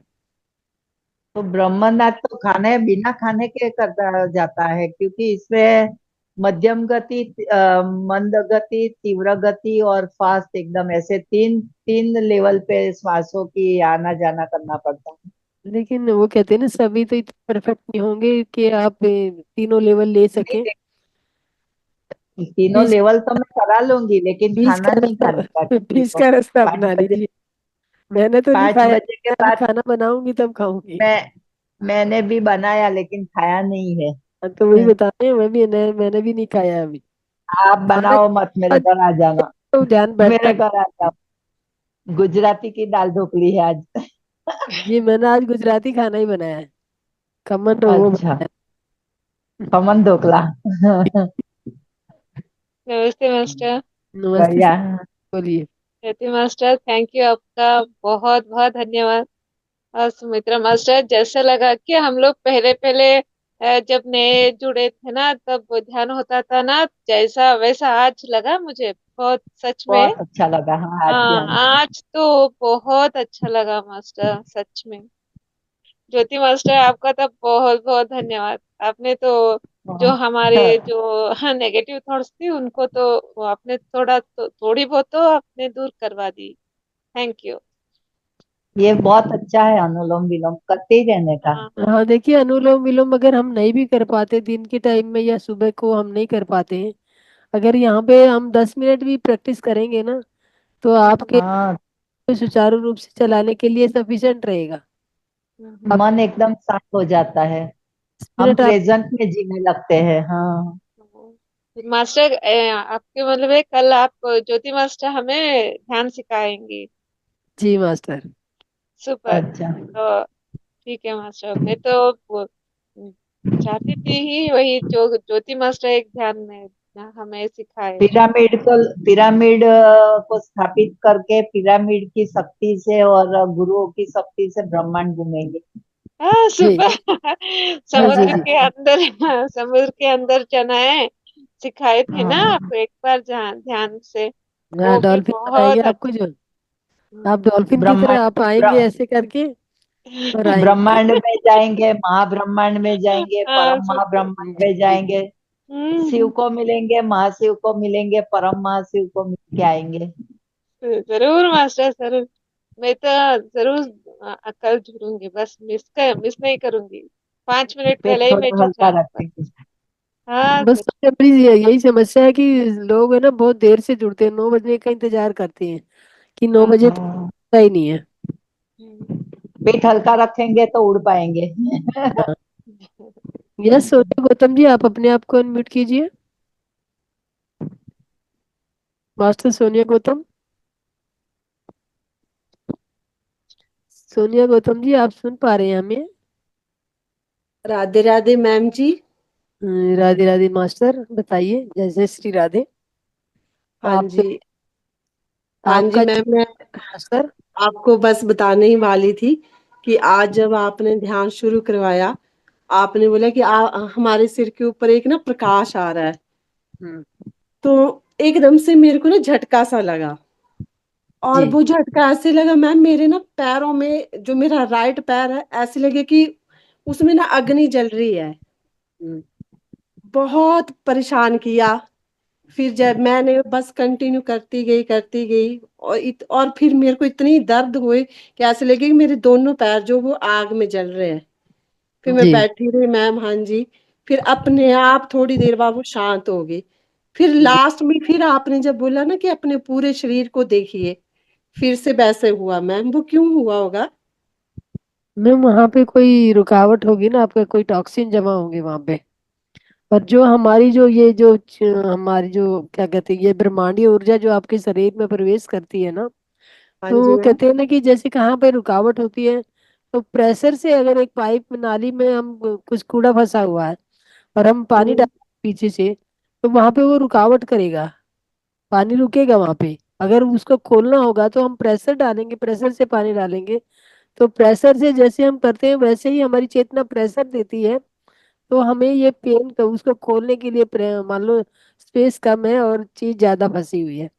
तो ब्रह्मनाथ तो खाने बिना खाने के करता जाता है, क्योंकि इसमें मध्यम गति, मंद गति, तीव्र गति और फास्ट, एकदम ऐसे तीन तीन लेवल पे श्वासों की आना जाना करना पड़ता है। लेकिन वो कहते हैं ना, सभी तो इतने परफेक्ट नहीं होंगे कि आप तीनों लेवल ले नहीं, सकें। तीनों बीच लेवल तो मैं करा लूंगी, लेकिन बीच खाना का नहीं रास्ता खाने का किसी बीच को। का रास्ता पाँच अपना बजे लीजिए। मैंने तो नहीं पाँच खाया, बजे के अभी बाद खाना बनाऊंगी तब खाऊंगी। मैंने भी बनाया लेकिन खाया नहीं है। हाँ, तो वही बता रहे हैं, मैंने भी नहीं खाया अभी। आप खाना बनाओ मत, मेरे घर आ जाना। तो ध्यान बैठता मेरे घर आ जाओ। गुजराती की दाल ढोकली है आज। है। जी, मैंने आज गुजराती खाना ही बनाया है, खमन वो अच्छा, बनाया खमन ढोकला। नमस्ते मास्टर। है। नमस्ते सर, बढ़िया। बोलिए। कहती मास्टर, थैंक यू, आपका बहुत बहुत धन्यवाद। सुमित्रा मास्टर, जैसा लगा कि हम लोग पहले पहले जब नए जुड़े थे ना, तब ध्यान होता था ना, जैसा वैसा आज लगा मुझे बहुत, सच में। बहुत अच्छा लगा, हाँ, आज हाँ, ध्यान। आज तो बहुत अच्छा लगा मास्टर, सच में। ज्योति मास्टर, आपका तो बहुत बहुत धन्यवाद। आपने तो जो हमारे जो हाँ नेगेटिव थॉट्स थी उनको तो आपने थोड़ी बहुत तो आपने दूर करवा दी। Thank you. ये बहुत अच्छा है, अनुलोम विलोम करते ही रहने का। हाँ हाँ, देखिए अनुलोम विलोम अगर हम नहीं भी कर पाते दिन के टाइम में या सुबह को हम नहीं कर पाते हैं, अगर यहाँ पे हम 10 मिनट भी प्रैक्टिस करेंगे ना, तो आपके हाँ, सुचारू रूप से चलाने के लिए सफिशिएंट रहेगा। आप मन एकदम शांत हो जाता है, हम 10 मिनट आप प्रेजेंट में जीने लगते हैं। हाँ। मास्टर, आपके मतलब है कल आप ज्योति मास्टर हमें ध्यान सिखाएंगे। जी मास्टर। सुपर। अच्छा, तो ठीक है मास्टर, मैं तो चाहती थी ही वही जो ज्योति मास्टर एक ध्यान में हमें सिखाए। पिरामिड को स्थापित करके पिरामिड की शक्ति से और गुरुओं की शक्ति से ब्रह्मांड घूमेंगे। हाँ जी सुपर। हाँ जी समुद्र जी। के अंदर, समुद्र के अंदर जाना है, सिखाए थे ना हाँ, आप एक बार ध्यान ध्यान से। हाँ, वो भी डॉल्फिन बनाएंगे बहुत आपको जो, अच्छा। आप डॉल्फिन की तरह ब्रह्मांड आप आएंगे ऐसे करके और आएंगे। ब्रह्मांड में जाएंगे, महाब्रह्मांड में जाएंगे, हाँ परम सुपर। महाब्रह्मांड जी में जाएंगे, शिव हम्म। को मिलेंगे, महाशिव को मिलेंगे, परम महाशिव को मिल के आएंगे। जरूर मास्टर, जरूर। मैं तो जरूर कल जुड़ूंगी, बस मिस नहीं करूंगी। 5 मिनट पेट पहले ही मैं थोड़ा जुड़ हल्का जाऊंगा। रखेंगे। हाँ बस सच। सबसे बड़ी यही समस्या है कि लोग है ना बहुत देर से जुड़ते हैं, 9 बजने का इंतजार करते हैं कि 9 बजे तक हाँ, होता ही नहीं है। हम्म। पेट हल्का रखेंगे तो उड़ पाएंगे। हाँ। यस सोनिया गौतम जी, आप अपने आप को अनम्यूट कीजिए। मास्टर सोनिया गौतम। सोनिया गौतम जी, आप सुन पा रहे हैं हमें? राधे राधे मैम जी। राधे राधे मास्टर, बताइए। जय जय श्री राधे। हाँ आप जी। हाँ जी आपका मैम, मैं मास्टर। आपको बस बताने ही वाली थी कि आज जब आपने ध्यान शुरू करवाया, आपने बोला कि हमारे सिर के ऊपर एक ना प्रकाश आ रहा है। हम्म, तो एकदम से मेरे को ना झटका सा लगा, और जी वो झटका ऐसे लगा मैम, मेरे ना पैरों में, जो मेरा राइट पैर है, ऐसे लगे कि उसमें ना अग्नि जल रही है। हम्म, बहुत परेशान किया। फिर जब मैंने बस कंटिन्यू करती गई, और फिर मेरे को इतनी दर्द हुई कि ऐसे लगे कि मेरे दोनों पैर जो वो आग में जल रहे हैं। फिर मैं जी। बैठी रही मैम, हाँ जी। फिर अपने आप थोड़ी देर बाद वो शांत हो गई। फिर जी लास्ट में फिर आपने जब बोला ना कि अपने पूरे शरीर को देखिए, फिर से वैसे हुआ मैम। वो क्यों हुआ होगा? मैम, वहाँ पे कोई रुकावट होगी ना, आपका कोई टॉक्सिन जमा होंगे वहाँ पे। और जो हमारी जो ये जो हमारी जो क्या कहते हैं, ये ब्रह्मांडीय ऊर्जा जो आपके शरीर में प्रवेश करती है ना, हाँ तो जी वो मैम। कहते हैं ना कि जैसे कहाँ पे रुकावट होती है, तो प्रेशर से अगर एक पाइप नाली में हम कुछ कूड़ा फंसा हुआ है और हम पानी हम्म, डाल पीछे से, तो वहां पे वो रुकावट करेगा, पानी रुकेगा वहां पे। अगर उसको खोलना होगा तो हम प्रेशर डालेंगे, प्रेशर से पानी डालेंगे। तो प्रेशर से जैसे हम करते हैं वैसे ही हमारी चेतना प्रेशर देती है। तो हमें ये पेन का उसको खोलने के लिए मान लो स्पेस कम है और चीज ज्यादा फंसी हुई है,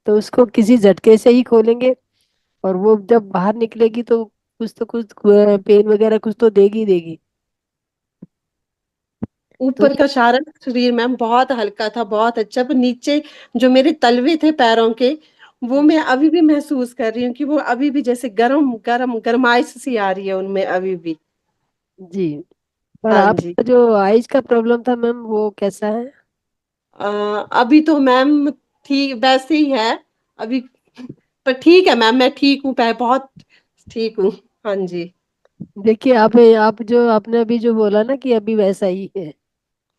तो उसको किसी झटके से ही खोलेंगे। और वो जब बाहर निकलेगी तो कुछ पेन वगैरह कुछ तो देगी देगी। तो ऊपर का सारा शरीर मैम बहुत हल्का था, बहुत अच्छा, पर नीचे जो मेरे तलवे थे पैरों के, वो मैं अभी भी महसूस कर रही हूँ कि वो अभी भी जैसे गरम गरम गरमाइश सी आ रही है उनमें अभी भी। जी। और हाँ जी। आपका जो आइज का प्रॉब्लम था मैम, वो कैसा है? अभी तो मैम ठीक वैसे ही है अभी, पर ठीक है मैम, मैं ठीक हूँ, बहुत ठीक हूँ। हाँ जी। देखिए, आप जो आपने अभी जो बोला ना कि अभी वैसा ही है,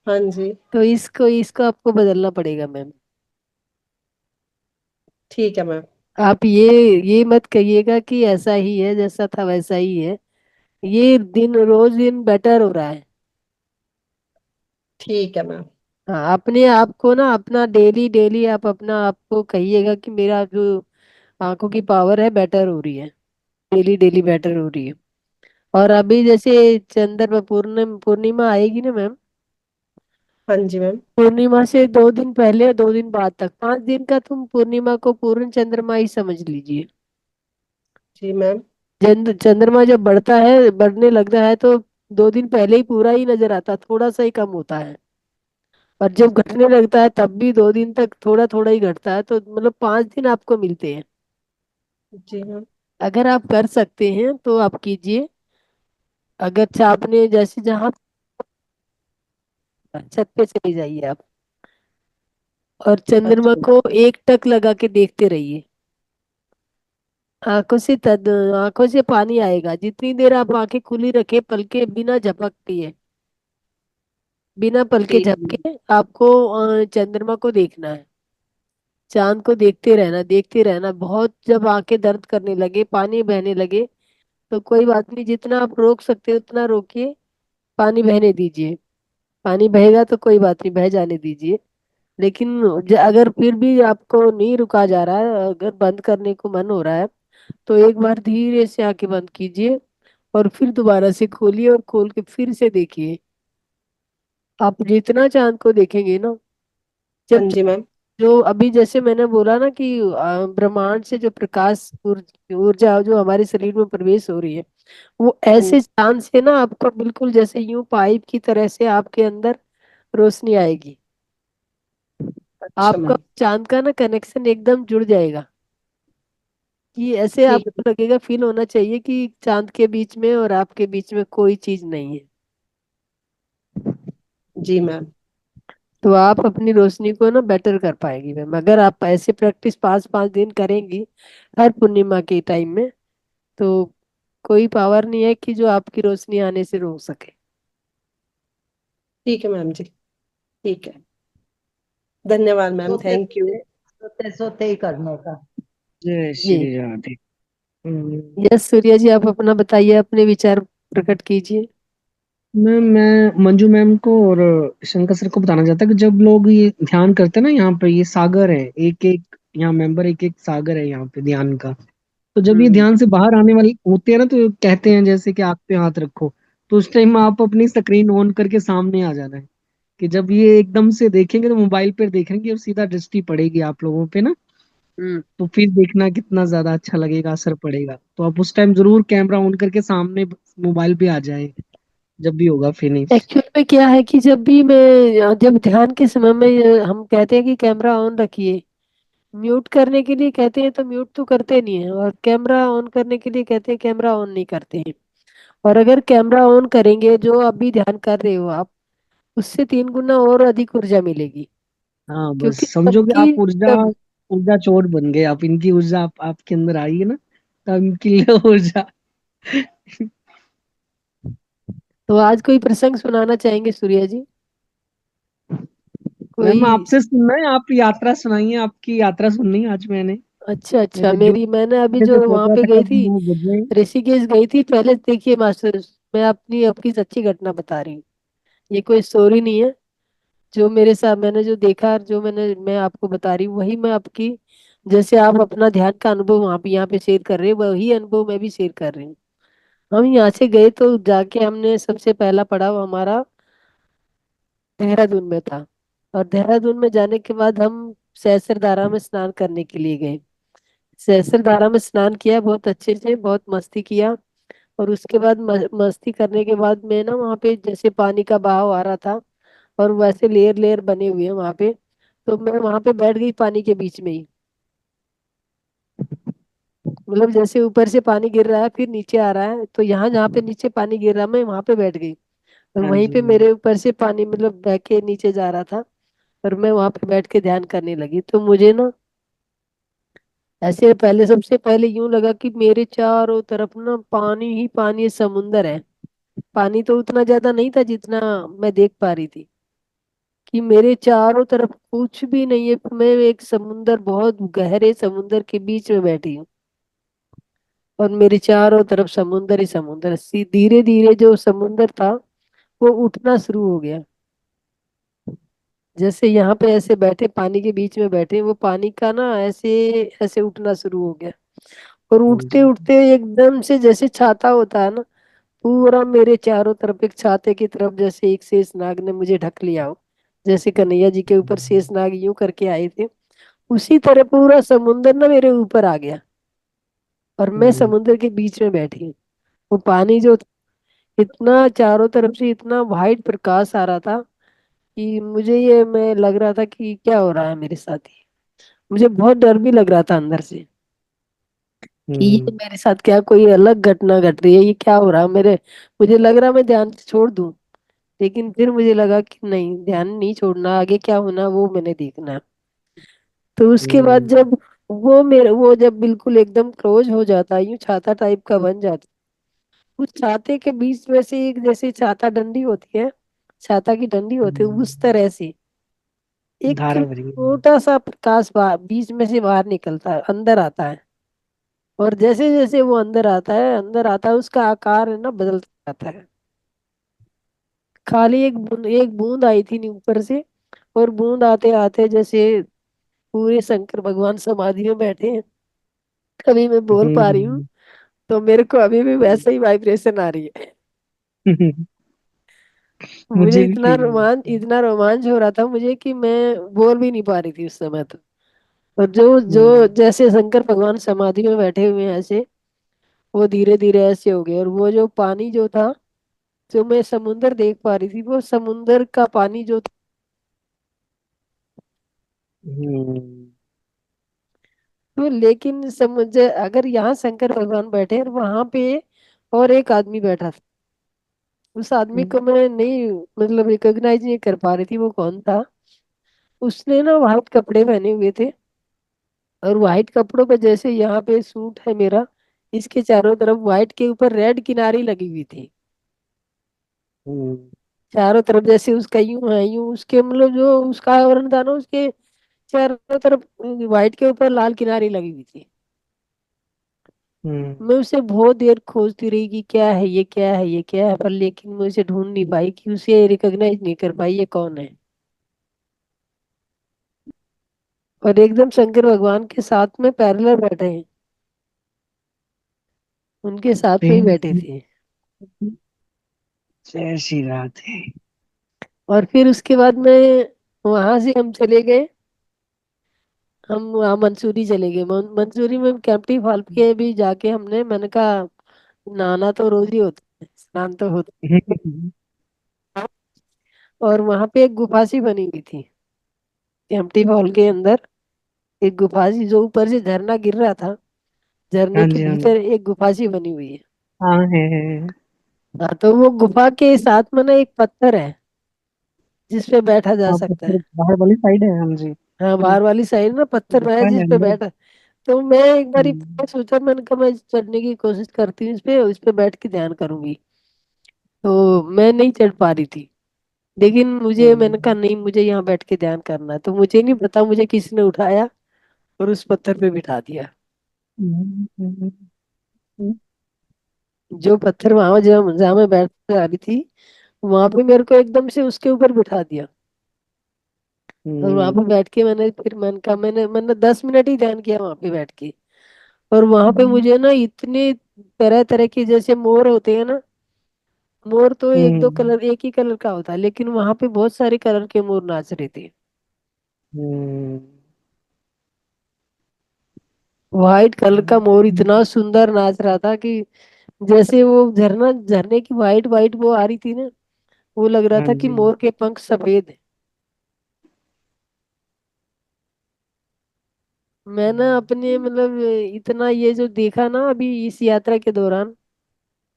हाँ जी। तो इसको इसको आपको बदलना पड़ेगा मैम। ठीक है मैम। आप ये मत कहिएगा कि ऐसा ही है, जैसा था वैसा ही है। ये दिन रोज दिन बेटर हो रहा है। ठीक है मैम। हाँ, अपने आप को ना अपना डेली डेली आप अपना आपको कहिएगा कि मेरा जो आंखों की पावर है बेटर हो रही है, डेली डेली बेटर हो रही है। और अभी जैसे चंद्रमा पूर्णिमा आएगी ना मैम, हाँ जी मैम। पूर्णिमा से 2 दिन पहले और 2 दिन बाद तक 5 दिन का तुम पूर्णिमा को पूर्ण चंद्रमा ही समझ लीजिए। जी मैम। चंद्रमा जब बढ़ता है, बढ़ने लगता है तो 2 दिन पहले ही पूरा ही नजर आता, थोड़ा सा ही कम होता है। और जब घटने लगता है तब भी 2 दिन तक थोड़ा थोड़ा ही घटता है, तो मतलब 5 दिन आपको मिलते हैं। जी मैम। अगर आप कर सकते हैं तो आप कीजिए। अगर आपने जैसे जहाँ छत पे चले जाइए आप, और चंद्रमा अच्छा। को एक टक लगा के देखते रहिए। आंखों से पानी आएगा। जितनी देर आप आंखें खुली रखे, पलके बिना झपकिए, बिना पलके ठीक है। झपके आपको चंद्रमा को देखना है। चांद को देखते रहना बहुत। जब आंखें दर्द करने लगे, पानी बहने लगे, तो कोई बात नहीं, जितना आप रोक सकते हो उतना रोकिए, पानी बहने दीजिए। पानी बहेगा तो कोई बात नहीं, बह जाने दीजिए। लेकिन अगर फिर भी आपको नहीं रुका जा रहा है, अगर बंद करने को मन हो रहा है, तो एक बार धीरे से आंखें बंद कीजिए और फिर दोबारा से खोलिए और खोल के फिर से देखिए। आप जितना चांद को देखेंगे ना, हाँ जब जी मैम। जो अभी जैसे मैंने बोला ना कि ब्रह्मांड से जो प्रकाश ऊर्जा जो हमारे शरीर में प्रवेश हो रही है, वो हाँ। ऐसे चांद से ना आपको बिल्कुल जैसे यूं पाइप की तरह से आपके अंदर रोशनी आएगी। अच्छा आपका मैम। चांद का ना कनेक्शन एकदम जुड़ जाएगा, कि ऐसे ठीक है। आपको लगेगा, फील होना चाहिए कि चांद के बीच में और आपके बीच में कोई चीज नहीं है। जी मैम। तो आप अपनी रोशनी को ना बेटर कर पाएंगी मैम, अगर आप ऐसे प्रैक्टिस 5-5 दिन करेंगी हर पूर्णिमा के टाइम में, तो कोई पावर नहीं है कि जो आपकी रोशनी आने से रोक सके। ठीक है मैम जी। ठीक है। धन्यवाद मैम, सोते थैंक यू। सोते सोते सोते ही करने का। जय जी। श्री राधे। यस सूर्या जी, आप अपना बताइए, अपने विचार प्रकट कीजिए। मैं मंजू मैम को और शंकर सर को बताना चाहता कि जब लोग ये ध्यान करते हैं ना, यहाँ पे ये सागर है, एक एक यहाँ मेंबर, एक एक सागर है यहाँ पे ध्यान का। तो जब ये हम्म। ध्यान से बाहर आने वाले होते हैं ना, तो कहते हैं जैसे कि आग पे हाथ रखो, तो उस टाइम आप अपनी स्क्रीन ऑन करके सामने आ जाना है। कि जब ये एकदम से देखेंगे तो मोबाइल पर देखेंगे और सीधा दृष्टि पड़ेगी आप लोगों पे ना, हम्म। तो फिर देखना कितना ज्यादा अच्छा लगेगा, असर पड़ेगा। तो आप उस टाइम जरूर कैमरा ऑन करके सामने मोबाइल पे आ जाए जब भी होगा फिनिश। एक्चुअल में क्या है कि जब ध्यान के समय में हम कहते हैं कि कैमरा ऑन रखिए, म्यूट करने के लिए कहते हैं तो म्यूट तो करते नहीं है, और कैमरा ऑन करने के लिए कहते हैं, कैमरा ऑन नहीं करते हैं। और अगर कैमरा ऑन करेंगे, जो अभी ध्यान कर रहे हो आप, उससे 3 गुना और अधिक ऊर्जा मिलेगी। हाँ, बस क्योंकि समझो कि सबकी आप ऊर्जा जब ऊर्जा चोर बन गए। आप इनकी ऊर्जा आपके अंदर आई है ना, तब इनकी लिए ऊर्जा। तो आज कोई प्रसंग सुनाना चाहेंगे सूर्या जी? मैम कोई? आपसे सुनना है, आप यात्रा सुनाइए, आपकी यात्रा सुननी है आज मैंने। अच्छा अच्छा, मेरे जो मैंने अभी से जो वहां सोचा पे था गई अभी थी, वो बजे। ऋषिकेश गई थी। पहले देखिए मास्टर, मैं अपनी आपकी सच्ची घटना बता रही हूँ, ये कोई स्टोरी नहीं है। जो मेरे साथ मैंने जो देखा, जो मैं आपको बता रही हूँ, वही मैं आपकी, जैसे आप अपना ध्यान का अनुभव वहां पे यहाँ पे शेयर कर रहे हैं, वही अनुभव मैं भी शेयर कर रही हूँ। हम यहाँ से गए तो जाके हमने सबसे पहला पड़ाव हमारा देहरादून में था। और देहरादून में जाने के बाद हम सहस्त्रधारा में स्नान करने के लिए गए। सहस्त्रधारा में स्नान किया बहुत अच्छे से, बहुत मस्ती किया। और उसके बाद मस्ती करने के बाद में ना, वहाँ पे जैसे पानी का बहाव आ रहा था, और वैसे लेयर लेयर बने हुए हैं वहाँ पे, तो मैं वहाँ पे बैठ गई पानी के बीच में ही। मतलब जैसे ऊपर से पानी गिर रहा है फिर नीचे आ रहा है, तो यहाँ जहाँ पे नीचे पानी गिर रहा, मैं वहां पे बैठ गई। और हाँ वहीं जी। पे मेरे ऊपर से पानी मतलब बह के नीचे जा रहा था, और मैं वहां पे बैठ के ध्यान करने लगी। तो मुझे ना ऐसे पहले, सबसे पहले यूं लगा कि मेरे चारों तरफ ना पानी ही पानी है, समुंदर है। पानी तो उतना ज्यादा नहीं था जितना मैं देख पा रही थी, कि मेरे चारों तरफ कुछ भी नहीं है। मैं एक समुंदर, बहुत गहरे समुंदर के बीच में बैठी हूँ, और मेरे चारों तरफ समुंदर ही समुंदर। सी धीरे धीरे जो समुंदर था वो उठना शुरू हो गया। जैसे यहाँ पे ऐसे बैठे, पानी के बीच में बैठे, वो पानी का ना ऐसे ऐसे उठना शुरू हो गया। और हाँ उठते जी। उठते एकदम से, जैसे छाता होता है ना, पूरा मेरे चारों तरफ एक छाते की तरफ जैसे एक शेष नाग ने मुझे ढक लिया हो, जैसे कन्हैया जी के ऊपर शेष नाग यूं करके आए थे, उसी तरह पूरा समुंदर ना मेरे ऊपर आ गया और मैं समुंदर के बीच में बैठी हूँ। वो पानी जो इतना चारों तरफ से इतना वाइट प्रकाश आ रहा था कि मुझे ये मैं लग रहा था कि क्या हो रहा है मेरे साथ ही। मुझे बहुत डर भी लग रहा था अंदर से कि ये मेरे साथ क्या कोई अलग घटना घट रही है, ये क्या हो रहा है मेरे। मुझे लग रहा मैं ध्यान से छोड़ दूं, लेकिन फिर मुझे लगा कि नहीं, ध्यान नहीं छोड़ना, आगे क्या होना वो मैंने देखना है। तो उसके बाद जब वो जब बिल्कुल एकदम क्लोज हो जाता है, यूं छाता टाइप का बन जाता, उस छाते के बीच में से एक जैसे छाता डंडी होती है, छाता की डंडी होती है, उस तरह से एक धारा भरी। छोटा सा प्रकाश बीच में से बाहर निकलता है, अंदर आता है। और जैसे जैसे वो अंदर आता है उसका आकार है ना बदलता जाता है। खाली एक बूंद आई थी ऊपर से, और बूंद आते आते जैसे पूरे शंकर भगवान समाधि में बैठे हैं, अभी मैं बोल पा रही हूँ, हम्म। तो मेरे को अभी भी वैसे ही वाइब्रेशन आ रही है। मुझे मुझे भी फील हुआ। इतना रोमांच हो रहा था मुझे कि मैं बोल भी नहीं पा रही थी उस समय तो। और जो जो हम्म। जैसे शंकर भगवान समाधि में बैठे हुए हैं ऐसे, वो धीरे धीरे ऐसे हो गए, और वो जो पानी जो था, जो मैं समुंदर देख पा रही थी, वो समुंदर का पानी जो था, हम्म। तो लेकिन समुद्र अगर यहाँ शंकर भगवान बैठे और वहां पे और एक आदमी बैठा था, उस आदमी को मैं नहीं मतलब रिकॉग्नाइज नहीं कर पा रही थी वो कौन था। उसने ना व्हाइट कपड़े पहने हुए थे, और व्हाइट कपड़ों पे जैसे यहाँ पे सूट है मेरा, इसके चारों तरफ व्हाइट के ऊपर रेड किनारी लगी हुई थी, हम्म। चारों तरफ जैसे उसका यूं है यूं, उसके मतलब जो उसका आवरण था ना, उसके चारों तरफ व्हाइट के ऊपर लाल किनारी लगी हुई थी। हम्म। मैं उसे बहुत देर खोजती रही कि क्या है ये, क्या है ये, क्या है, पर लेकिन मैं उसे ढूंढ नहीं पाई, कि उसे रिकॉग्नाइज नहीं कर पाई ये कौन है। और एकदम शंकर भगवान के साथ में पैरेलल बैठे हैं, उनके साथ में ही बैठे प्रेम थे। जय श्री राधे। और फिर उसके बाद में वहां से हम चले गए, हम वहाँ मंसूरी चले गए। मंसूरी में कैंपटी फॉल के भी जाके हमने, मैंने कहा नहाना तो रोज ही होता है, स्नान तो होता है। और वहां पे एक गुफा सी बनी हुई थी कैंपटी फॉल के अंदर, एक गुफा सी जो ऊपर से झरना गिर रहा था, झरने हाँ के जी, हाँ जी। भीतर एक गुफा सी बनी हुई है। हाँ है। हाँ, तो वो गुफा के साथ में ना एक पत्थर है जिस पे बैठा जा आप सकता फिर है। बाहर वाली साइड है, हाँ जी। हाँ, बाहर वाली साइड ना पत्थर है गुफा है जिस पे अंदर। बैठा। तो मैं एक बार हम्म। सोचा, मैंने कहा मैं चढ़ने की कोशिश करती हूँ इस पे बैठ के ध्यान करूंगी। तो मैं नहीं चढ़ पा रही थी, लेकिन मैंने कहा हम्म। नहीं, मुझे यहाँ बैठ के ध्यान करना है। तो मुझे नहीं पता मुझे किसने उठाया और उस पत्थर पे बिठा दिया। हम्म। जो पत्थर वहां जहाँ मैं बैठ आ रही थी, वहां पे मेरे को एकदम से उसके ऊपर बिठा दिया। और वहां पे बैठ के मैंने कहा मैंने 10 मिनट ही ध्यान किया वहां पे बैठ के। और वहां पे मुझे ना इतने तरह तरह के जैसे मोर होते हैं ना, मोर तो एक दो हम्म। कलर एक ही कलर का होता है, लेकिन वहां पे बहुत सारे कलर के मोर नाच रहे थे। हम्म। व्हाइट कलर का मोर इतना सुंदर नाच रहा था कि जैसे वो झरने की वाइट वाइट वो आ रही थी ना, वो लग रहा हाँ था कि जी। मोर के पंख सफेद है। मैं ना अपने मतलब इतना ये जो देखा ना अभी इस यात्रा के दौरान,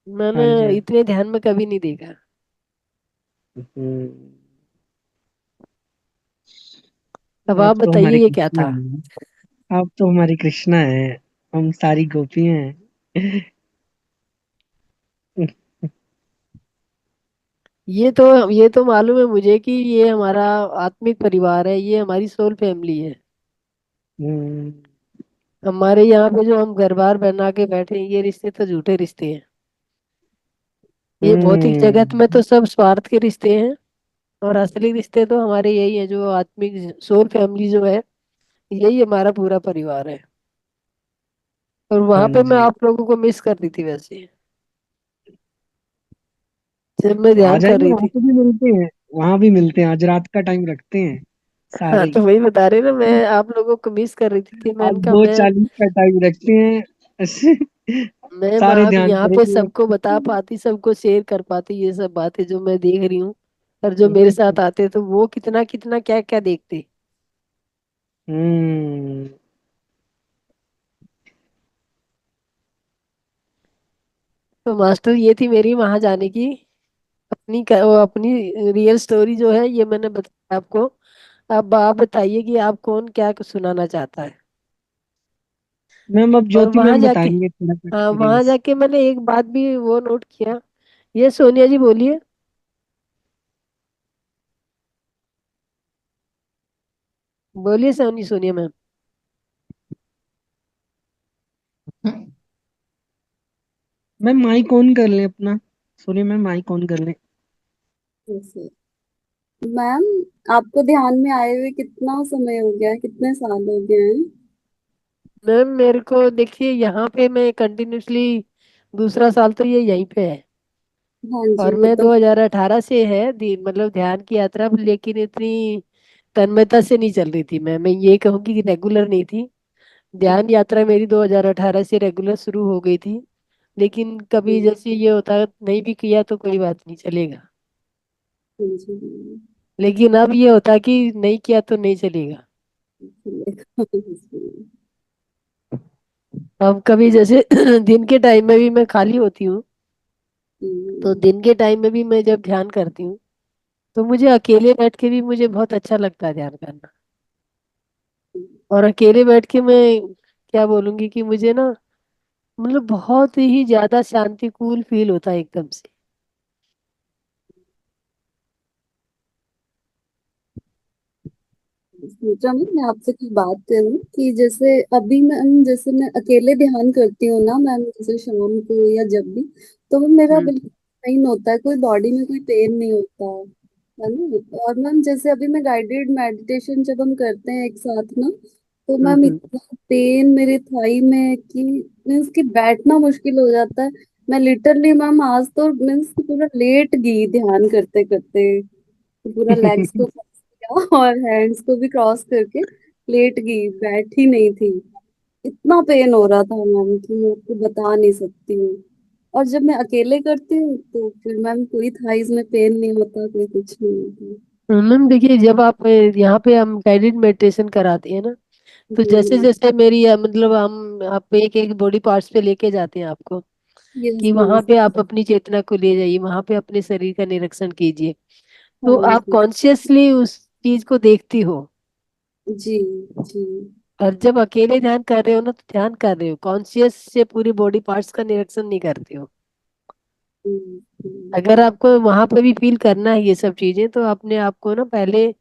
मैंने हाँ जी। इतने ध्यान में कभी नहीं देखा। हम्म। अब आप आप तो हमारे बताइए ये क्या कृष्णा था। हैं। आप तो हमारी कृष्णा है। हम सारी गोपियां हैं। ये तो मालूम है मुझे कि ये हमारा आत्मिक परिवार है, ये हमारी सोल फैमिली है। हम्म। हमारे यहाँ पे जो हम घर बार बना के बैठे हैं, ये रिश्ते तो झूठे रिश्ते हैं। ये भौतिक जगत में हम्म। तो सब स्वार्थ के रिश्ते हैं, और असली रिश्ते तो हमारे यही है, जो आत्मिक सोल फैमिली जो है, यही हमारा पूरा परिवार है। और हाँ वहां पे मैं जी। आप लोगों को मिस कर रही थी वैसे। जब मैं तो आ ध्यान कर जाएंगे, रही वहां थी। पे भी मिलते हैं, वहां भी मिलते हैं, आज रात का टाइम रखते हैं हाँ सारे ही। तो वही बता रहे ना, मैं आप लोगों को मिस कर रही थी, आज मैंने कहा दो मैं चालीस का टाइम रखते हैं। मैं सारे वहां ध्यान यहाँ पे करेंगे। सबको बता पाती, सबको शेयर कर पाती ये सब बातें जो मैं देख रही हूँ। और जो मेरे साथ आते तो वो कितना कितना क्या क्या देखते। हम्म। तो मास्टर ये थी मेरी वहां जाने की वो अपनी रियल स्टोरी जो है, ये मैंने बताया आपको। अब आप बताइए कि आप कौन क्या कुछ सुनाना चाहता है। मैम अब और ज्योति वहां मैम जाके, बताएंगे थोड़ा सा हाँ वहां एक्सपीरियंस। जाके मैंने एक बात भी वो नोट किया। ये सोनिया जी बोलिए। बोलिए Sonia ma'am. Ma'am mic on कर लें अपना, सुनिए मैम माइक ऑन कर लें। जैसे मैम, आपको ध्यान में आए हुए कितना समय हो गया है, कितने साल हो गए हैं? मैम मेरे को देखिए, यहाँ पे मैं कंटिन्यूसली दूसरा साल तो ये यहीं पे है। हाँ जी, और वो मैं तो 2018 से है मतलब ध्यान की यात्रा, लेकिन इतनी तन्मयता से नहीं चल रही थी। मैं ये कहूँगी कि रेगुलर नहीं थी। ध्यान यात्रा मेरी 2018 से रेगुलर शुरू हो गई थी। लेकिन कभी जैसे ये होता नहीं भी किया तो कोई बात नहीं, चलेगा। हाँ जी। लेकिन अब ये होता कि नहीं किया तो नहीं चलेगा। अब कभी जैसे दिन के टाइम में भी मैं खाली होती हूँ, तो दिन के टाइम में भी मैं जब ध्यान करती हूँ तो मुझे अकेले बैठ के भी मुझे बहुत अच्छा लगता है ध्यान करना। और अकेले बैठ के मैं क्या बोलूंगी कि मुझे ना, मतलब बहुत ही ज्यादा शांति कूल फील होता है एकदम से। सोचा मैं आपसे कुछ बात करूं कि जैसे अभी मैं अकेले ध्यान करती हूँ ना मैम, जैसे शाम को या जब भी, तो वो मेरा हम्म बिल्कुल फाइन होता है, कोई बॉडी में कोई पेन नहीं होता है ना। और मैम जैसे अभी मैं गाइडेड मेडिटेशन जब हम करते हैं एक साथ ना, तो मैम हम्म इतना पेन मेरे थाई में है कि मीन्स कि बैठना मुश्किल हो जाता है। मैं लिटरली मैम आज तो मीन्स पूरा लेट गई ध्यान करते करते, पूरा लेग्स को किया और हैंड्स को भी क्रॉस करके लेट गई, बैठी नहीं थी। इतना पेन हो रहा था मैम कि मैं आपको बता नहीं सकती हूँ। और जब मैं अकेले करती हूँ तो फिर मैम कोई थाइज में पेन नहीं होता, कोई कुछ नहीं होता। मैम देखिए, जब आप यहाँ पे हम गाइडेड मेडिटेशन कराते हैं ना, तो जैसे जी। जैसे मेरी मतलब हम आप एक एक बॉडी पार्ट्स पे लेके जाते हैं आपको, यस कि मैम। वहां पे आप अपनी चेतना को ले जाइए, वहां पे अपने शरीर का निरीक्षण कीजिए। तो हाँ आप जी। कॉन्शियसली उस चीज को देखती हो। जी। जी। और जब अकेले ध्यान कर रहे हो ना, तो ध्यान कर रहे हो कॉन्शियस से, पूरी बॉडी पार्ट्स का निरीक्षण नहीं करते हो। अगर आपको वहां पे भी फील करना है ये सब चीजें, तो अपने आप को ना पहले,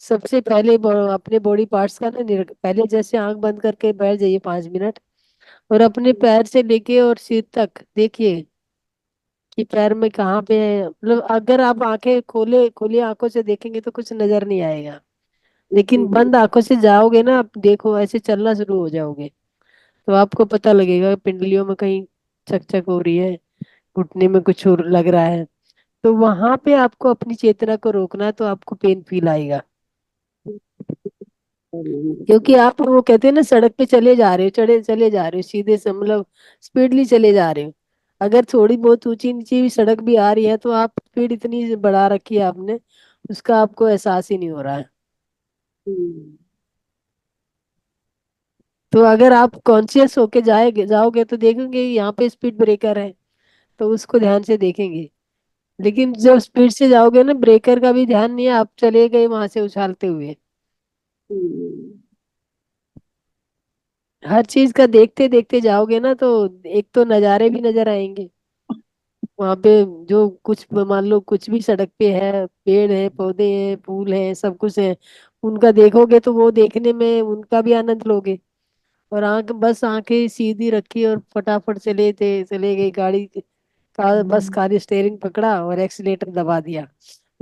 सबसे पहले अपने बॉडी पार्ट्स का ना पहले जैसे आंख बंद करके बैठ जाइए 5 मिनट, और अपने पैर से लेके और सिर तक देखिए कि पैर में कहाँ पे है। मतलब अगर आप आंखें खोले खोली आंखों से देखेंगे तो कुछ नजर नहीं आएगा। लेकिन जी। बंद आंखों से जाओगे ना, आप देखो ऐसे चलना शुरू हो जाओगे, तो आपको पता लगेगा पिंडलियों में कहीं चक चक हो रही है, घुटने में कुछ और लग रहा है। तो वहां पे आपको अपनी चेतना को रोकना है, तो आपको पेन फील आएगा। क्योंकि आप वो कहते हैं ना, सड़क पे चले जा रहे हो, चढ़े चले जा रहे हो सीधे से, मतलब स्पीडली चले जा रहे हो। अगर थोड़ी बहुत ऊंची नीची भी सड़क भी आ रही है, तो आप स्पीड इतनी बढ़ा रखी है आपने, उसका आपको एहसास ही नहीं हो रहा है। तो अगर आप कॉन्शियस होके जाओगे तो देखेंगे यहाँ पे स्पीड ब्रेकर है, तो उसको ध्यान से देखेंगे। लेकिन जब स्पीड से जाओगे ना, ब्रेकर का भी ध्यान नहीं है, आप चले गए वहां से उछालते हुए। हर चीज का देखते देखते जाओगे ना, तो एक तो नज़ारे भी नजर आएंगे वहां पे। जो कुछ मान लो कुछ भी सड़क पे है, पेड़ है, पौधे हैं, फूल है, सब कुछ है, उनका देखोगे तो वो देखने में उनका भी आनंद लोगे। और बस आंखें सीधी रखी और फटाफट चले गई गाड़ी का, बस खाली स्टेयरिंग पकड़ा और एक्सीलेटर दबा दिया,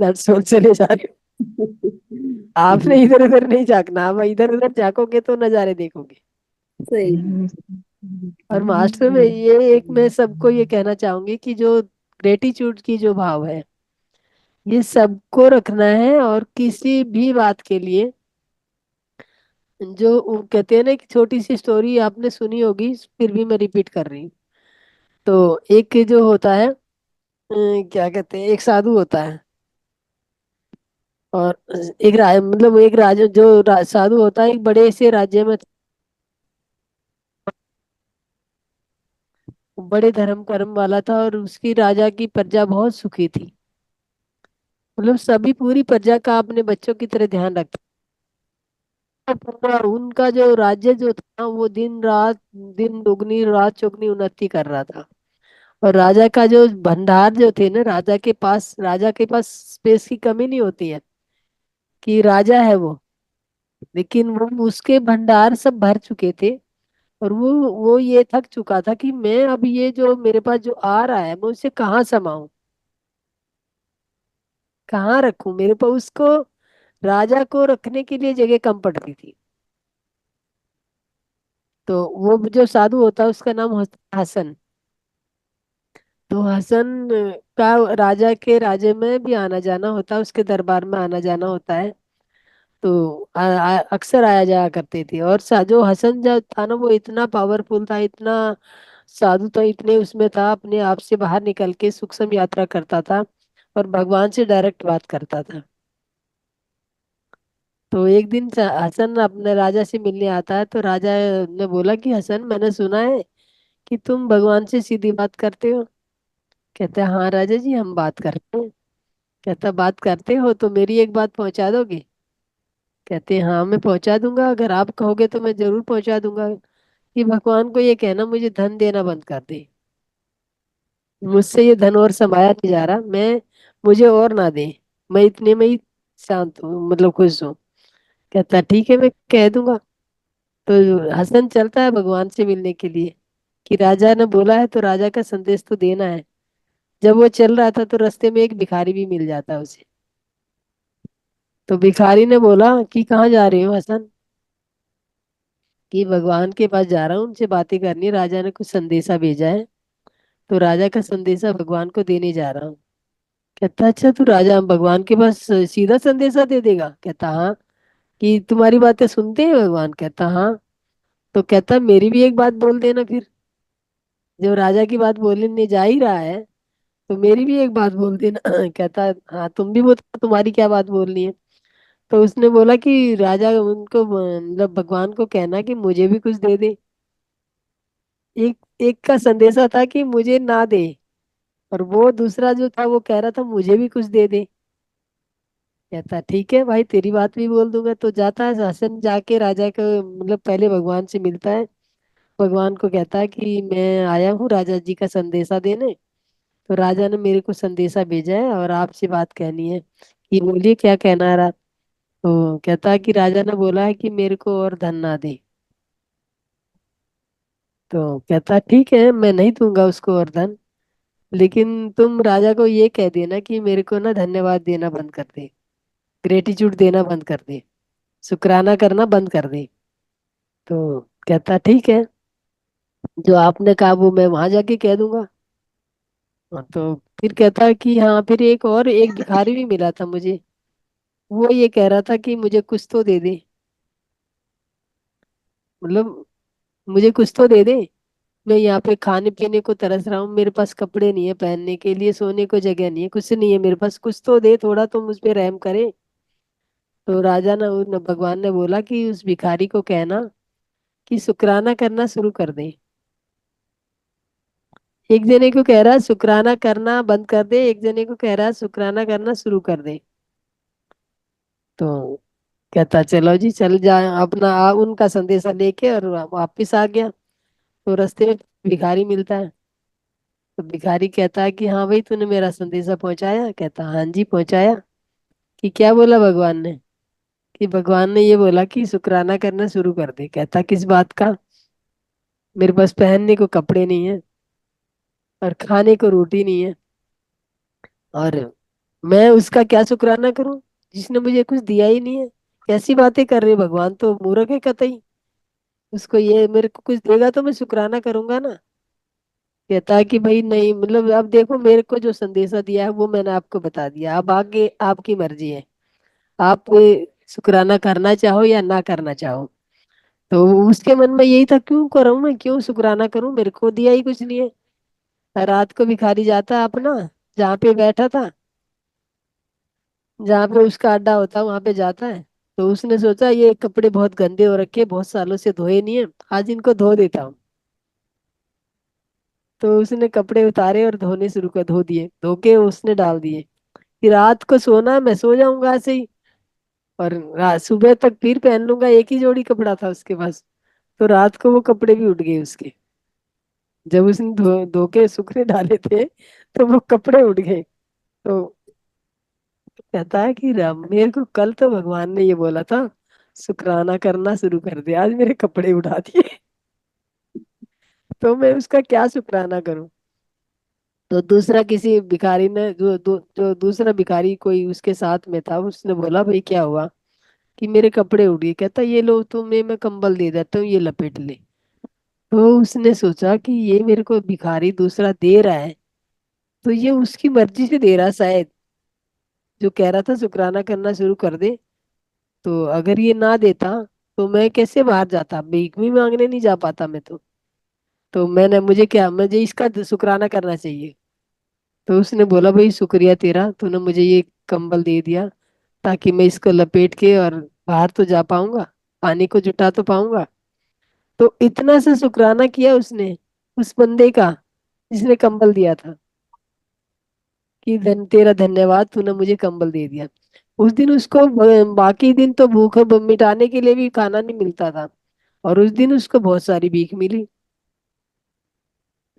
दैट्स ऑल, चले जा रहे हो। आपने इधर उधर नहीं झांकना, आप इधर उधर झांकोगे तो नज़ारे देखोगे। सही। और मास्टर में ये एक मैं सबको ये कहना चाहूंगी कि जो ग्रेटिट्यूड की जो भाव है, ये सबको रखना है। और किसी भी बात के लिए, जो वो कहते हैं ना कि छोटी सी स्टोरी आपने सुनी होगी, फिर भी मैं रिपीट कर रही हूँ। तो एक जो होता है, क्या कहते हैं, एक साधु होता है, और एक मतलब एक राजा, जो साधु होता है, एक बड़े से राज्य में, बड़े धर्म कर्म वाला था, और उसकी राजा की प्रजा बहुत सुखी थी। मतलब सभी, पूरी प्रजा का अपने बच्चों की तरह ध्यान रखता। पूरा उनका जो राज्य जो था, वो दिन रात, दिन दुगनी रात चौगनी उन्नति कर रहा था। और राजा का जो भंडार जो थे ना, राजा के पास स्पेस की कमी नहीं होती है, कि राजा है वो, लेकिन वो उसके भंडार सब भर चुके थे। और वो ये थक चुका था कि मैं अब ये जो मेरे पास जो आ रहा है, मैं उसे कहाँ समाऊं, कहाँ रखूं। मेरे पास उसको, राजा को रखने के लिए जगह कम पड़ रही थी। तो वो जो साधु होता है, उसका नाम होता है हसन। तो हसन का राजा के राज्य में भी आना जाना होता है, उसके दरबार में आना जाना होता है। तो अक्सर आया जाया करते थे। और जो हसन जो था ना, वो इतना पावरफुल था, इतना साधु था, इतने उसमें था, अपने आप से बाहर निकल के सूक्ष्म यात्रा करता था, और भगवान से डायरेक्ट बात करता था। तो एक दिन हसन अपने राजा से मिलने आता है। तो राजा ने बोला कि हसन, मैंने सुना है कि तुम भगवान से सीधी बात करते हो। कहता है, हाँ राजा जी, हम बात करते हैं। कहता, बात करते हो तो मेरी एक बात पहुंचा दोगे? कहते हैं, हाँ मैं पहुंचा दूंगा, अगर आप कहोगे तो मैं जरूर पहुंचा दूंगा। कि भगवान को ये कहना, मुझे धन देना बंद कर दे, मुझसे ये धन और समाया नहीं जा रहा, मुझे और ना दे, मैं इतने में ही शांत हूँ, मतलब खुश हूँ। कहता, ठीक है, मैं कह दूंगा। तो हसन चलता है भगवान से मिलने के लिए, कि राजा ने बोला है तो राजा का संदेश तो देना है। जब वो चल रहा था, तो रास्ते में एक भिखारी भी मिल जाता है उसे। तो भिखारी ने बोला कि कहाँ जा रहे हो हसन? कि भगवान के पास जा रहा हूँ, उनसे बातें करनी है, राजा ने कुछ संदेशा भेजा है, तो राजा का संदेशा भगवान को देने जा रहा हूँ। कहता, अच्छा तू राजा भगवान के पास सीधा संदेशा दे देगा? कहता, हाँ। कि तुम्हारी बातें सुनते हैं भगवान? कहता, हाँ। तो कहता, मेरी भी एक बात बोल देना फिर, जब राजा की बात बोलने जा ही रहा है, तो मेरी भी एक बात बोल देना। कहता, हाँ तुम भी बताओ, तुम्हारी क्या बात बोलनी है? तो उसने बोला कि राजा उनको, मतलब भगवान को कहना कि मुझे भी कुछ दे दे। एक एक का संदेशा था कि मुझे ना दे, और वो दूसरा जो था, वो कह रहा था मुझे भी कुछ दे दे। कहता, ठीक है भाई, तेरी बात भी बोल दूंगा। तो जाता है हसन, जाके राजा को, मतलब पहले भगवान से मिलता है। भगवान को कहता है कि मैं आया हूँ राजा जी का संदेशा देने, तो राजा ने मेरे को संदेशा भेजा है, और आपसे बात कहनी है। कि बोलिए, क्या कहना रहा? तो कहता है कि राजा ने बोला है कि मेरे को और धन ना दे। तो कहता, ठीक है, मैं नहीं दूंगा उसको और धन, लेकिन तुम राजा को ये कह देना कि मेरे को ना धन्यवाद देना बंद कर दे, ग्रेटिट्यूड देना बंद कर दे, शुक्राना करना बंद कर दे। तो कहता, ठीक है, जो आपने कहा वो मैं वहां जाके कह दूंगा। तो फिर कहता है कि हाँ, फिर एक भिखारी भी मिला था मुझे, वो ये कह रहा था कि मुझे कुछ तो दे दे, मतलब मुझे कुछ तो दे दे, मैं यहाँ पे खाने पीने को तरस रहा हूँ, मेरे पास कपड़े नहीं है पहनने के लिए, सोने को जगह नहीं है, कुछ नहीं है मेरे पास, कुछ तो दे, थोड़ा तो मुझ पे रहम करे। तो राजा ने भगवान ने बोला कि उस भिखारी को कहना कि शुक्राना करना शुरू कर दे। एक जने को कह रहा है शुक्राना करना बंद कर दे, एक जने को कह रहा है शुक्राना करना शुरू कर दे। तो कहता, चलो जी, चल जा अपना, उनका संदेशा लेके और वापिस आ गया। तो रास्ते में भिखारी मिलता है। तो भिखारी कहता है कि हाँ भाई, तूने मेरा संदेशा पहुंचाया? कहता, हाँ जी पहुंचाया। कि क्या बोला भगवान ने? कि भगवान ने ये बोला कि शुक्राना करना शुरू कर दे। कहता, किस बात का? मेरे पास पहनने को कपड़े नहीं है, और खाने को रोटी नहीं है, और मैं उसका क्या शुक्राना करूं, जिसने मुझे कुछ दिया ही नहीं है? कैसी बातें कर रहे भगवान, तो मूर्ख है कतई। उसको ये मेरे को कुछ देगा तो मैं शुक्राना करूंगा ना। कहता है कि भाई नहीं, मतलब अब देखो मेरे को जो संदेशा दिया है वो मैंने आपको बता दिया, अब आगे आपकी मर्जी है, आप शुक्राना करना चाहो या ना करना चाहो। तो उसके मन में यही था, क्यों करूं मैं, क्यों शुक्राना करूं, मेरे को दिया ही कुछ नहीं है। रात को भिखारी जाता अपना जहाँ पे बैठा था, जहाँ पे उसका अड्डा होता वहां पे जाता है। तो उसने सोचा ये कपड़े बहुत गंदे हो रखे, बहुत सालों से धोए नहीं है, आज इनको धो देता हूँ। तो उसने कपड़े उतारे और धोने शुरू कर, धो दिए, धो के उसने डाल दिए कि रात को सोना मैं सो जाऊंगा ऐसे ही, और रात सुबह तक फिर पहन लूंगा, एक ही जोड़ी कपड़ा था उसके पास। तो रात को वो कपड़े भी उठ गए उसके, जब उसने धो धो के सूखने डाले थे तो वो कपड़े उठ गए। तो कहता है कि राम, मेरे को कल तो भगवान ने ये बोला था शुक्राना करना शुरू कर दे, आज मेरे कपड़े उठा दिए। तो मैं उसका क्या शुक्राना करूं। तो दूसरा किसी भिखारी ने जो दूसरा भिखारी कोई उसके साथ में था, उसने बोला भाई क्या हुआ, कि मेरे कपड़े उड़ गए। कहता ये लो तुम्हें मैं कंबल दे देता हूँ, ये लपेट ले। तो उसने सोचा कि ये मेरे को भिखारी दूसरा दे रहा है, तो ये उसकी मर्जी से दे रहा शायद, जो कह रहा था शुक्राना करना शुरू कर दे। तो अगर ये ना देता तो मैं कैसे बाहर जाता, भीख भी मांगने नहीं जा पाता मैं तो मैंने, मुझे क्या, मुझे इसका शुक्राना करना चाहिए। तो उसने बोला भाई शुक्रिया तेरा, तूने मुझे ये कंबल दे दिया ताकि मैं इसको लपेट के और बाहर तो जा पाऊंगा, पानी को जुटा तो पाऊंगा। तो इतना सा शुक्राना किया उसने उस बंदे का जिसने कंबल दिया था, कि तेरा धन्यवाद, तूने मुझे कंबल दे दिया। उस दिन उसको बाकी दिन तो भूख मिटाने के लिए भी खाना नहीं मिलता था, और उस दिन उसको बहुत सारी भीख मिली।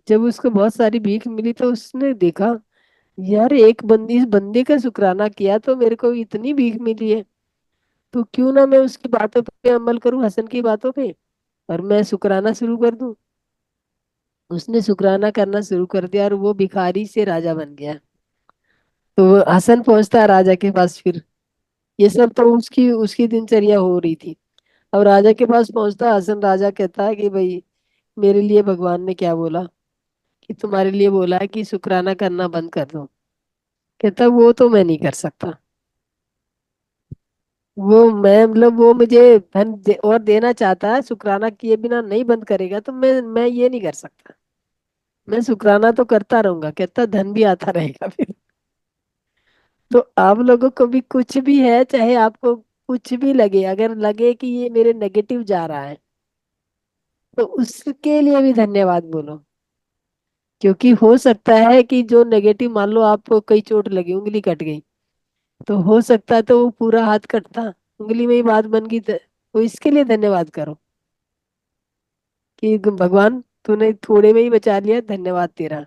जब उसको बहुत सारी भीख मिली तो उसने देखा, यार एक बंदी, इस बंदे का शुक्राना किया तो मेरे को इतनी भीख मिली है, तो क्यों ना मैं उसकी बातों पे अमल करूं, हसन की बातों पे, और मैं शुक्राना शुरू कर दूं। उसने शुक्राना करना शुरू कर दिया और वो भिखारी से राजा बन गया। तो वो हसन पहुंचता है राजा के पास फिर, ये सब तो उसकी उसकी दिनचर्या हो रही थी। अब राजा के पास पहुंचता हसन, राजा कहता है कि भाई मेरे लिए भगवान ने क्या बोला, कि तुम्हारे लिए बोला है कि शुक्राना करना बंद कर दो। कहता वो तो मैं नहीं कर सकता, वो मैं, मतलब वो मुझे और देना चाहता है, शुक्राना किए बिना नहीं बंद करेगा तो मैं ये नहीं कर सकता, मैं शुक्राना तो करता रहूंगा। कहता धन भी आता रहेगा फिर। तो आप लोगों को भी कुछ भी है, चाहे आपको कुछ भी लगे, अगर लगे कि ये मेरे नेगेटिव जा रहा है, तो उसके लिए भी धन्यवाद बोलो। क्योंकि हो सकता है कि जो नेगेटिव, मान लो आपको कई चोट लगी, उंगली कट गई, तो हो सकता है तो वो पूरा हाथ कटता, उंगली में ही बात बन गई, तो इसके लिए धन्यवाद करो कि भगवान तूने थोड़े में ही बचा लिया, धन्यवाद तेरा।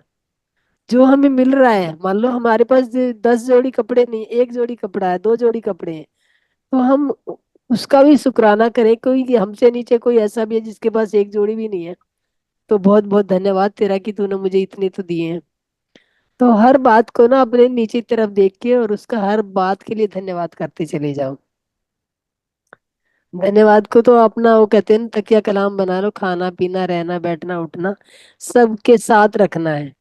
जो हमें मिल रहा है, मान लो हमारे पास 10 जोड़ी कपड़े नहीं, एक जोड़ी कपड़ा है, 2 जोड़ी कपड़े हैं, तो हम उसका भी शुक्राना करें। कोई हमसे नीचे कोई ऐसा भी है जिसके पास एक जोड़ी भी नहीं है, तो बहुत बहुत धन्यवाद तेरा कि तूने मुझे इतने तो दिए हैं। तो हर बात को ना अपने नीचे की तरफ देख के और उसका हर बात के लिए धन्यवाद करते चले जाओ। धन्यवाद को तो अपना, वो कहते हैं ना, तकिया कलाम बना लो, खाना पीना रहना बैठना उठना सबके साथ रखना है।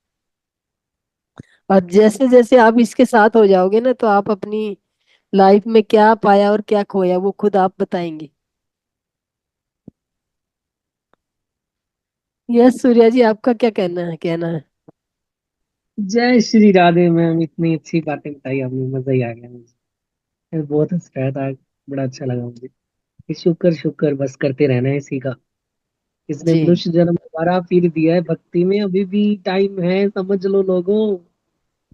और जैसे जैसे आप इसके साथ हो जाओगे ना, तो आप अपनी लाइफ में क्या पाया और क्या खोया वो खुद आप बताएंगे। यस सूर्या जी, आपका क्या कहना है। जय श्री राधे मैम, इतनी अच्छी बातें बताई आपने, मजा ही आ गया मुझे। बहुत हंस रहा था, बड़ा अच्छा लगा मुझे। कि शुक्र शुक्र बस करते रहना है इसी का। इसने जी। मनुष्य जन्म दोबारा फिर दिया है, भक्ति में अभी भी टाइम है, समझ लो लोगों।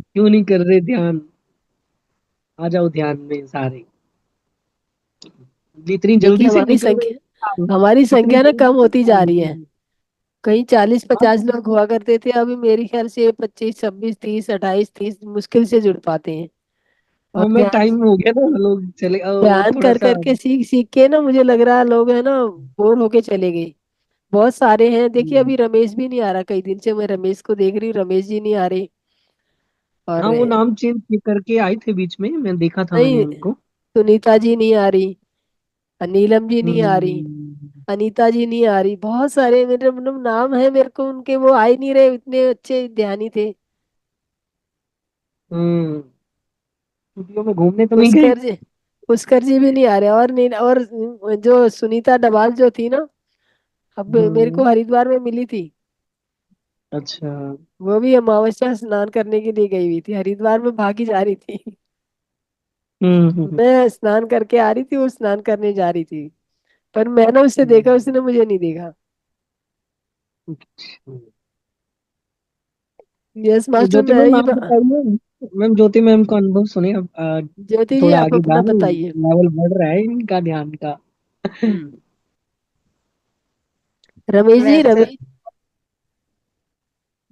क्यों नहीं कर रहे ध्यान, आ जाओ ध्यान में सारे। जितनी देखिए जल्दी से निकल रहे हमारी उतनी संख्या ना जल्दी कम से होती जा काम रही होते है। हैं। कहीं 40-50 हाँ, लोग हुआ करते थे, अभी मेरे ख्याल से 25 26 30 28 30 मुश्किल से जुड़ पाते हैं। और हमें टाइम हो गया ना, लोग चले ध्यान थोड़ा कर सा। करके सीख सीख के ना, मुझे लग रहा है लोग है ना बोर होके चले गए। बहुत सारे हैं, देखिए हम्म, अभी रमेश भी नहीं आ रहा, कई दिन से मैं रमेश को देख रही हूँ, रमेश जी नहीं आ रहे। और हाँ वो नाम चेंज करके आए थे बीच में, मैं देखा था मैंने नहीं, उनको। सुनीता जी नहीं आ रही, नीलम जी नहीं आ रही, हम्म, अनीता जी नहीं आ रही, बहुत सारे मेरे मतलब नाम है मेरे को उनके, वो आ ही नहीं रहे, इतने अच्छे ध्यानी थे। छुट्टियों में घूमने तो नहीं गए? पुष्कर जी, पुष्कर जी भी नहीं आ रहे, और नहीं, और जो सुनीता डबाल जो थी ना, अब मेरे को हम्म। हरिद्वार में मिली थी। अच्छा। वो भी अमावस्या स्नान करने के लिए गई हुई थी, हरिद्वार में भागी जा रही थी। हम्म। मैं स्नान करके आ रही थी, वो स्नान करने जा रही थी, पर मैंने उसे देखा, उसने मुझे नहीं देखा। अच्छा। यस तो मास्टर, ज्योति मैं मैम ये आप बताइए, मैम ज्योति मैम का अनुभव सुने अब। ज्योति जी थोड़ा आप आगे अपना जाए, बताइए। लेवल बढ़ रहा है इनका ध्यान का। हम्म। रमेश जी, वैसे रमेश।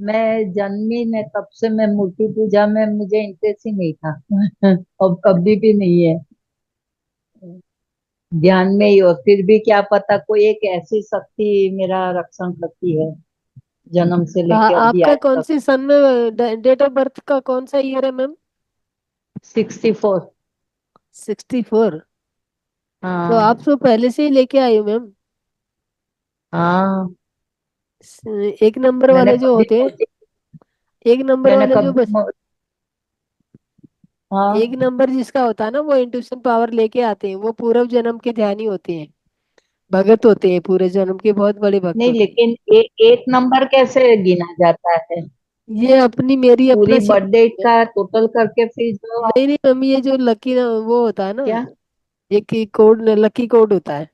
मैं जन्मी ने तब से मैं मूर्ति पूजा में मुझे इंटरेस्ट ही नहीं था। अब कभी भी नहीं है, ध्यान में ही हो, फिर भी क्या पता कोई एक ऐसी शक्ति मेरा रक्षण करती है जन्म से लेके अभी आपका आज कौन तक। सी सन में, डेट ऑफ बर्थ का कौन सा ईयर है मैम? 64। 64? तो हाँ। आप तो पहले से ही लेके आई हो मैम। हाँ। एक नंबर मैंने वाले जो कभी होते हैं, मोटी एक नंबर मैंने वाले जो कभी एक हाँ। नंबर जिसका होता है ना, वो इंट्यूशन पावर लेके आते हैं, वो पूर्व जन्म के ध्यानी होते हैं, भगत होते हैं, पूरे जन्म के बहुत बड़े भक्त नहीं, होते हैं। लेकिन एक नंबर कैसे गिना जाता है? ये अपनी मेरी अपना पूरी बर्थ डेट सीख है। का टोटल करके फिर जो नहीं नहीं मम्मी, ये जो लकी वो होता है ना, क्या? एक कोड, लकी कोड होता है,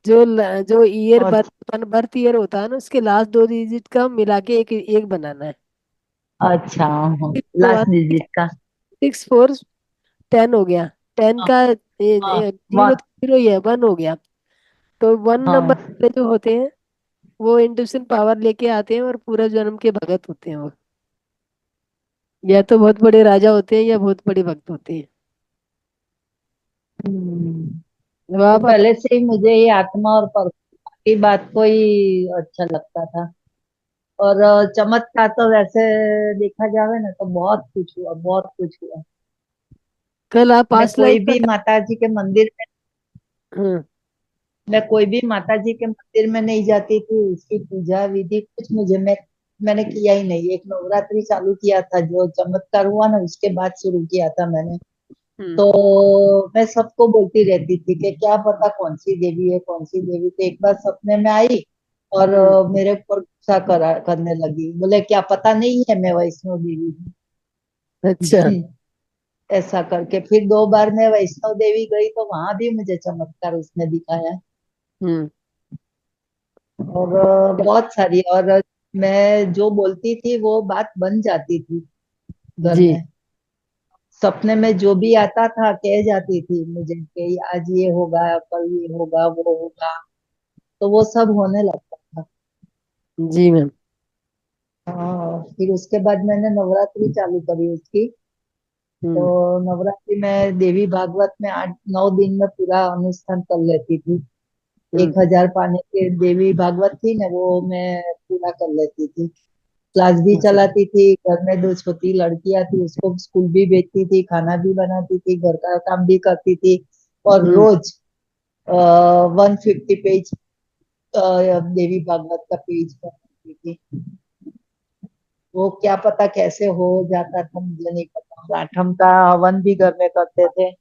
जो ईयर और बर्थ ईयर होता है ना, उसके लास्ट दो डिजिट का मिला के एक एक बनाना है। अच्छा, हाँ, 1 लास्ट डिजिट का। 6 4 10 हो गया, 10 हाँ। का हाँ। जीरो वाह। तो जीरो ही है, 1 हो गया। तो 1 नंबर हाँ। वाले जो होते हैं, वो इंट्यूशन पावर लेके आते हैं और पूरा जन्म के भगत होते हैं वो, या तो बहुत बड़े राजा होते हैं या बहुत बड़े भक्त होते हैं। हम्म। अब तो आप पहले से ही मुझे ये आत्मा और परमात्मा की बात को ही अच्छा लगता था। और चमत्कार तो वैसे देखा जावे ना तो बहुत कुछ हुआ, बहुत कुछ हुआ। कल आप मैं पास्ट कोई लाइफ भी का माता जी के मंदिर में हाँ, मैं कोई भी माता जी के मंदिर में नहीं जाती थी, उसकी पूजा विधि कुछ मैंने किया ही नहीं। एक नवरात्रि चालू किया था, जो चमत्कार हुआ ना उसके बाद शुरू किया था मैंने। हम्म, तो मैं सबको बोलती रहती थी कि क्या पता कौन सी देवी है, कौन सी देवी। तो एक बार सपने में आई और हम्म, मेरे ऊपर गुस्सा करने लगी, बोले क्या पता नहीं है मैं वैष्णो देवी अच्छा, हूँ। ऐसा करके फिर 2 बार मैं वैष्णो देवी गई तो वहां भी मुझे चमत्कार उसने दिखाया। हम्म, और बहुत सारी, और मैं जो बोलती थी वो बात बन जाती थी घर जी, में। सपने में जो भी आता था कह जाती थी मुझे कि आज ये होगा, कल ये होगा, वो होगा। तो वो सब होने लगता था। जी मैम, हाँ, फिर उसके बाद मैंने नवरात्रि चालू करी उसकी। तो हम्म, नवरात्रि में देवी भागवत में 8 9 दिन में पूरा अनुष्ठान कर लेती थी। हम्म, 1000 पाने के देवी भागवत थी ना, वो मैं पूरा कर लेती थी। क्लास भी जी, चलाती थी, घर में 2 छोटी लड़कियां थी, उसको स्कूल भी भेजती थी, खाना भी बनाती थी, घर का काम भी करती थी। और हम्म, रोज 150 पेज देवी भागवत का पेज बनाती थी। वो क्या पता कैसे हो जाता था, मुझे नहीं पता। और आठम का हवन भी घर में करते थे।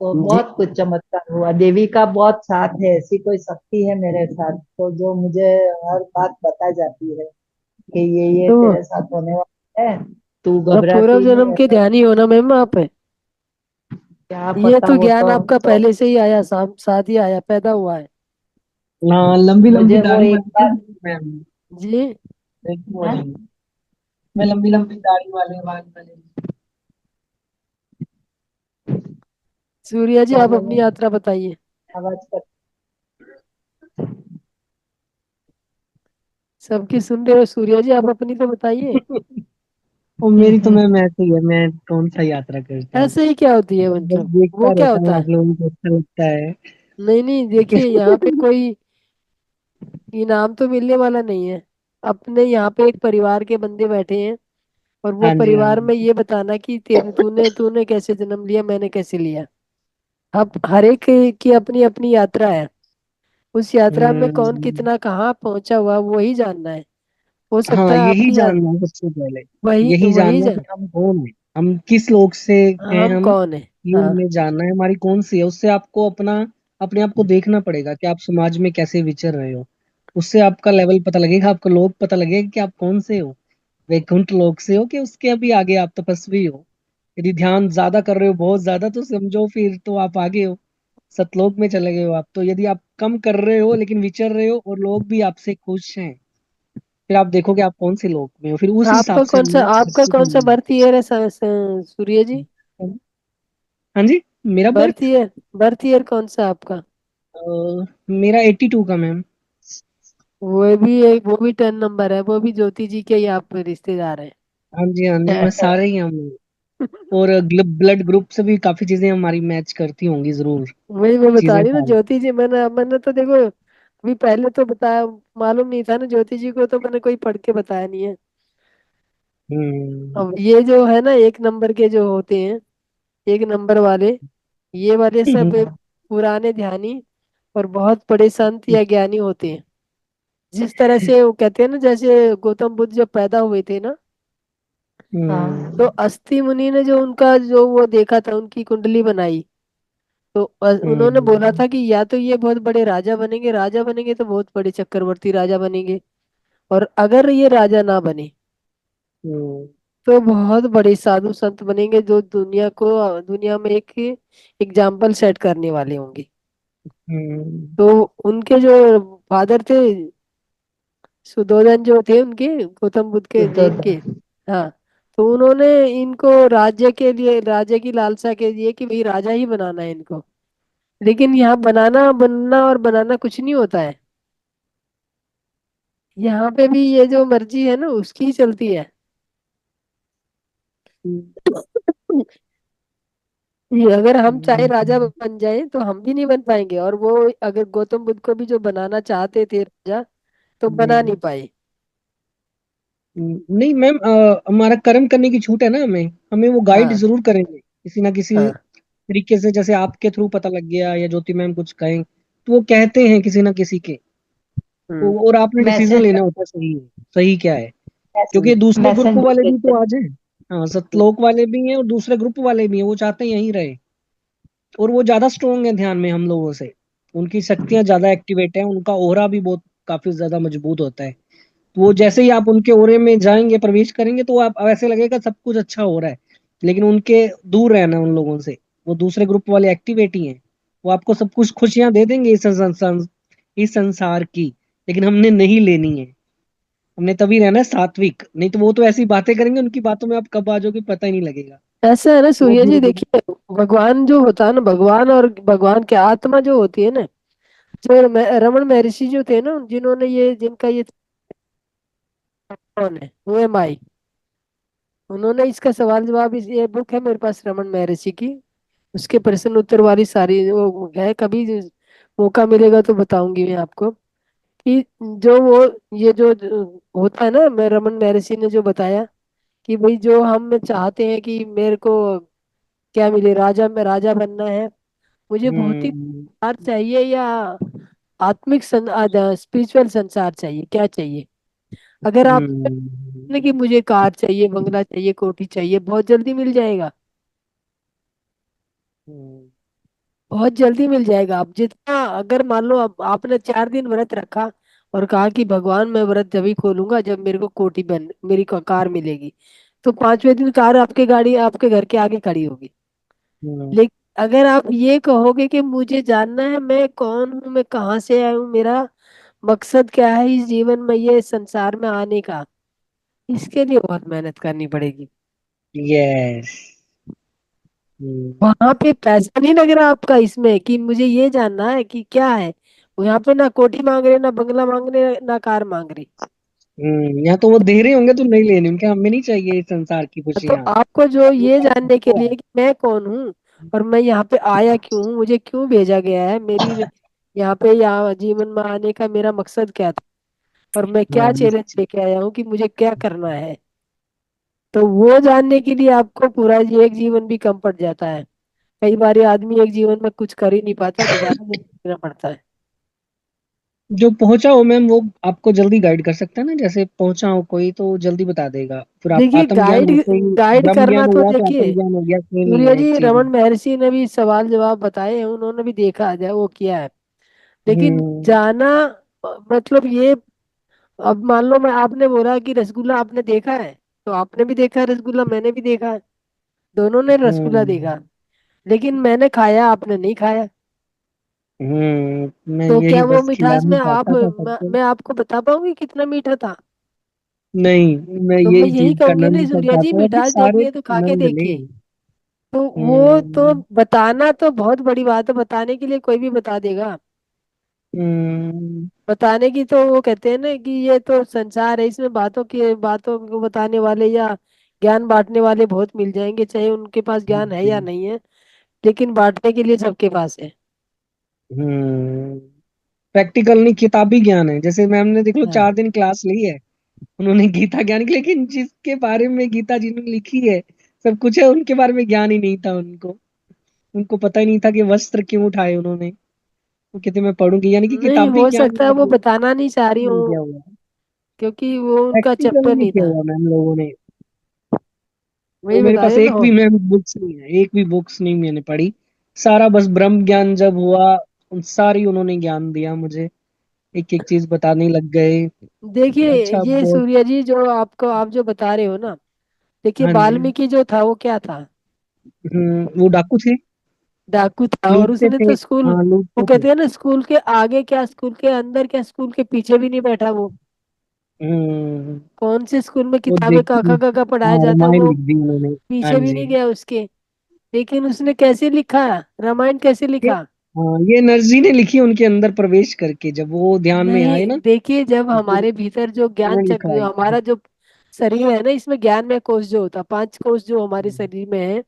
तो जी, बहुत कुछ चमत्कार हुआ, देवी का बहुत साथ है, ऐसी कोई शक्ति है मेरे साथ तो जो मुझे हर बात बता जाती है कि ये तो तेरे साथ होने वाला है, तू अब पूर्व घबराती नहीं, जन्म के ऐसा। ध्यानी हो ना मैम आप? क्या ये पता, तो वो ज्ञान तो आपका तो पहले से ही आया, साथ ही आया, पैदा हुआ है। हाँ, लंबी लंबी मुझे वो दाढ़ी एक वाली बार थी मैम। जी, एक है, बोली, मैं लंबी लंबी दाढ़ी वाले बाल वाले। सूर्या जी क्या आप बोले? अपनी यात्रा बताइए। आवाज कर। सबकी सुन रहे हो, सूर्या जी आप अपनी तो बताइए। और मेरी तो मैम ऐसे ही है, मैं कौन सा यात्रा करता हूँ, ऐसे ही क्या होती है बस मतलब, वो देखता क्या रहता होता हूँ, है? आप लोगों को अच्छा लगता है। नहीं नहीं, देखिए यहाँ पे कोई इनाम तो मिलने वाला नहीं है। अपने यहाँ पे एक परिवार के बंदे बैठे हैं, और वो हाँ जी, हाँ परिवार जी। में ये बताना कि तेरे तूने तूने कैसे जन्म लिया, मैंने कैसे लिया। अब हर एक की अपनी अपनी यात्रा है। उस यात्रा में कौन हम्म। कितना कहाँ पहुंचा हुआ वही जानना है। हो सकता हाँ, है यही आपकी जानना है सबसे पहले। वही यही वही जानना है कि हम कौन है, हम किस लोग से हैं, हम हम कौन है। ये हाँ, हमें जानना है, हमारी कौन सी है। उससे आपको अपना अपने आप को देखना पड़ेगा कि आप समाज में कैसे विचर रहे हो। उससे आपका लेवल पता लगेगा, आपको लोग पता लगेगा कि आप कौन से हो। वैकुंठ लोक से हो कि उसके अभी आगे आप तपस्वी हो। यदि ध्यान ज्यादा कर रहे हो, बहुत ज्यादा, तो समझो फिर तो आप आगे हो, सतलोक में चले गए हो आप। तो यदि आप कम कर रहे हो लेकिन विचर रहे हो और लोग भी आपसे खुश हैं, फिर आप देखोगे आप कौन से लोक में हो, फिर उस हिसाब से हमें आपका सक्सेस कौन सा मिलेगी। बर्थ ईयर है सूर्य जी? हाँ जी, मेरा birth birth year birth year कौन सा आपका? मेरा 82 का मैम। वो भी 10 नंबर है, वो भी ज्योति जी के ही आप रिश्तेदार हैं। हाँ जी, हाँ जी, मैं सारे ही हम। और ब्लड ग्रुप से भी काफी चीजें हमारी मैच करती होंगी जरूर। वही मैं बता चीजें रही हूँ ना, सारी। ज्योति जी मैंने मैंने तो देखो अभी पहले तो बताया, मालूम नहीं था ना ज्योति जी को, तो मैंने कोई पढ़ के बताया नहीं है। हम्म। अब ये जो है ना 1 नंबर के जो होते हैं, 1 नंबर वाले, ये वाले सब हम्म। पुराने ध्यानी और बहुत बड़े संत या ज्ञानी होते हैं। जिस तरह से वो कहते हैं ना, जैसे गौतम बुद्ध जब पैदा हुए थे ना, तो हम्म। अस्थि मुनि ने जो उनका जो वो देखा था, उनकी कुंडली बनाई, तो उन्होंने बोला हम्म। था कि या तो ये बहुत बड़े राजा बनेंगे, राजा बनेंगे तो बहुत बड़े चक्रवर्ती राजा बनेंगे, और अगर ये राजा ना बने हम्म। तो बहुत बड़े साधु संत बनेंगे, जो दुनिया में एक एग्जाम्पल सेट करने वाले होंगे। हम्म। तो उनके जो फादर थे, सुधोधन जो थे उनके, गौतम बुद्ध के शुद्ध जी इनके, हाँ, तो उन्होंने इनको राज्य के लिए, राज्य की लालसा के लिए कि भाई राजा ही बनाना है इनको। लेकिन यहाँ बनाना बनना और बनाना कुछ नहीं होता है। यहाँ पे भी ये जो मर्जी है ना उसकी ही चलती है। ये अगर हम चाहे राजा बन जाए तो हम भी नहीं बन पाएंगे, और वो अगर गौतम बुद्ध को भी जो बनाना चाहते थे राजा, तो बना नहीं पाए। नहीं मैम, हमारा कर्म करने की छूट है ना हमें। हमें वो गाइड हाँ, जरूर करेंगे किसी ना किसी हाँ। तरीके से। जैसे आपके थ्रू पता लग गया या ज्योति मैम कुछ कहें, तो वो कहते हैं किसी ना किसी के। हम्म। और आपने डिसीजन मैसेज लेना होता है, सही है, सही क्या है। क्योंकि मैसेज दूसरे ग्रुप मैसेज वाले भी देते तो आ जाए। हाँ, सतलोक वाले भी हैं और दूसरे ग्रुप वाले भी हैं, वो चाहते हैं यहीं रहे। और वो ज्यादा स्ट्रोंग है ध्यान में हम लोगों से। उनकी शक्तियां ज्यादा एक्टिवेट है, उनका ओरा भी बहुत काफी ज्यादा मजबूत होता है। तो वो जैसे ही आप उनके ओरे में जाएंगे, प्रवेश करेंगे, तो आप ऐसे लगेगा सब कुछ अच्छा हो रहा है। लेकिन उनके दूर रहना उन लोगों से। वो दूसरे ग्रुप वाले एक्टिवेट ही हैं। वो आपको सब कुछ खुशियां दे देंगे इस संसार की, लेकिन हमने नहीं लेनी है। हमने तभी रहना है सात्विक, नहीं तो वो तो ऐसी बातें करेंगे, उनकी बातों में आप कब आ जाओगे पता ही नहीं लगेगा। ऐसा है ना वो सूर्य जी, धीरे धीरे। देखिए भगवान जो होता है ना, भगवान और भगवान की आत्मा जो होती है ना, जो रमन महर्षि जो थे ना, जिन्होंने ये जिनका ये कौन है वो एम आई, उन्होंने इसका सवाल जवाब, इस ये बुक है मेरे पास रमन महर्षि की, उसके प्रश्न उत्तर वाली सारी वो है। कभी मौका मिलेगा तो बताऊंगी मैं आपको कि जो वो ये जो होता है ना, मैं रमन महर्षि ने जो बताया कि भाई जो हम चाहते हैं कि मेरे को क्या मिले, राजा में राजा बनना है, मुझे भौतिक हम्म। संसार चाहिए या आत्मिक स्पिरिचुअल संसार चाहिए, क्या चाहिए? अगर आप हम्म। ने कि मुझे कार चाहिए, बंगला चाहिए, कोठी चाहिए, बहुत जल्दी मिल जाएगा। हम्म। बहुत जल्दी मिल जाएगा। आप जितना, अगर मान लो आपने 4 दिन व्रत रखा और कहा कि भगवान मैं व्रत जब खोलूंगा जब मेरे को कोठी बन मेरी कार मिलेगी, तो 5वें दिन कार आपके गाड़ी आपके घर के आगे खड़ी होगी। हम्म। लेकिन अगर आप ये कहोगे कि मुझे जानना है मैं कौन हूँ, मैं कहाँ से आया हूँ, मेरा मकसद क्या है इस जीवन में, ये संसार में आने का, इसके लिए बहुत मेहनत करनी पड़ेगी। यस। हम्म। वहां पे पैसा नहीं लग रहा आपका इसमें कि मुझे ये जानना है कि क्या है। वो यहाँ पे ना कोठी मांग रहे, ना बंगला मांग रहे, ना कार मांग रही। या तो वो दे रहे होंगे तो नहीं लेने, उनके हमें नहीं चाहिए इस संसार की तो खुशियां। आपको जो वो ये तो जानने के आपको है। लिए कि मैं कौन हूँ और मैं यहाँ पे आया क्यों हूँ, मुझे क्यों भेजा गया है, मेरी यहाँ जीवन में आने का मेरा मकसद क्या था, और मैं क्या हाँ। चैलेंज लेके आया हूँ कि मुझे क्या करना है। तो वो जानने के लिए आपको पूरा ये एक जीवन भी कम पड़ जाता है। कई बार आदमी एक जीवन में कुछ कर ही नहीं पाता, दोबारा जन्म लेना पड़ता है। जो पहुंचा हो मैम वो आपको जल्दी गाइड कर सकता है ना, जैसे पहुंचा हो कोई तो जल्दी बता देगा, फिर आप देखिए आत्मज्ञान गाइड होते ही गाइड ब्रह्म करना ज्ञान हो तो गया तो देखिए आत्मज्ञान हो गया, सेम ही सूर्य है एक जी, चीज रमन है। महर्षि ने भी सवाल जवाब बताए हैं, उन्होंने भी देखा है, वो किया है। लेकिन हम्म। जाना मतलब ये, अब मान लो मैं, आपने बोला कि रसगुल्ला आपने देखा है, तो आपने भी देखा है रसगुल्ला, मैंने भी देखा है, दोनों ने रसगुल्ला देखा। हम्म। लेकिन मैंने खाया, आपने नहीं खाया। मैं तो क्या यही वो बस मिठास खिलाना में चाहता था सबको। मैं आपको बता पाऊंगी कितना मीठा था? नहीं, मैं तो मैं यही यही चीज का कहूंगी ना नंद सब सूर्या जी, चाहता था कि मिठास देखनी सारे है तो खा के नंद ले। देखिए। तो वो तो हम्म। बताना तो बहुत बड़ी बात है, बताने के लिए कोई भी बता देगा। हम्म। बताने की तो वो कहते हैं ना कि ये तो संसार है, इसमें बातों को बताने वाले या ज्ञान बांटने वाले बहुत मिल जाएंगे, चाहे उनके पास ज्ञान है या नहीं है, लेकिन बांटने के लिए सबके पास है। हम्म। प्रैक्टिकल नहीं, किताबी ज्ञान है, जैसे मैम ने देख लो हाँ। 4 दिन क्लास ली है, उन्होंने गीता ज्ञान की, लेकिन जिसके बारे में गीता जी ने लिखी है सब कुछ है, उनके बारे में ज्ञान ही नहीं था उनको। उनको पता ही नहीं था कि वस्त्र क्यों उठाए उन्होंने। वो कहते मैं पढ़ूंगी, यानी कि नहीं, किताबी हो ज्ञान सकता है वो में बताना नहीं चाह रही नहीं किया हूँ, हुआ। क्योंकि वो उनका प्रैक्टिकल चैप्टर नहीं नहीं किया था। हुआ मैम लोगों ने। वो वही मेरे बता पास रहे ना एक हो। भी मैम बुक्स नहीं है, एक भी बुक्स नहीं मैंने पढ़ी। सारा बस ब्रह्म ज्ञान जब हुआ, उन सारी उन्होंने ज्ञान दिया मुझे, एक एक चीज बताने लग गए। देखिए अच्छा ये बहुत। सूर्य जी, जो आपको, आप जो बता रहे हो ना, देखिए हाँ जी। वाल्मीकि जो था वो क्या था? वो डाकू थे, डाकू था, और लूटते उसने थे। तो स्कूल, हाँ वो लूटते थे। कहते हैं ना, स्कूल के आगे क्या, स्कूल के अंदर क्या, स्कूल के पीछे भी नहीं बैठा वो। हम्म। कौन से स्कूल में वो किताबें देखती। काका काका पढ़ाया हाँ जाता, रामायण वो लिख दी उन्होंने। हाँ पीछे भी जी। नहीं गया उसके। लेकिन उसने कैसे लिखा, रामायण कैसे ये लिखा? हाँ ये एनर्जी ने लिखी उनके अंदर प्रवेश करके, जब वो ध्यान में आए नहीं, ना देखिए जब तो फिर हमारे भीतर जो ज्ञान उन्होंने चक्र, लिखा जो है। हमारा जो शरीर है ना, इसमें ज्ञान में कोश जो होता, 5 कोश जो हमारे शरीर में है,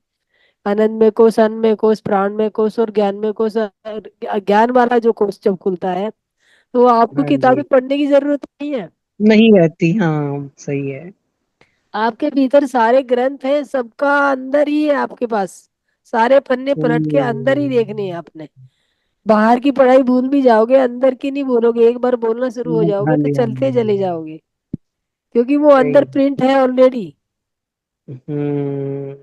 आनंद में कोश, अन्न में कोश, प्राण में कोश और ज्ञान में कोश, ज्ञान वाला जो कोश जब खुलता है, तो आपको हाँ जी। किताबें पढ़ने की जरूरत नहीं है। नहीं रहती, हाँ सही है। आपके भीतर सारे ग्रंथ हैं, सबका अंदर ही है आपके पास, सारे पन्ने पलट के अंदर ही देखने हैं आपने। बाहर की पढ़ाई भूल भी जाओगे, अंदर की नहीं भूलोगे, एक बार बोलना शुरू हो हाँ जाओगे तो जी हाँ चलते चले जी। जाओगे, क्योंकि वो सही अंदर है। प्रिंट है ऑलरेडी। हम्म।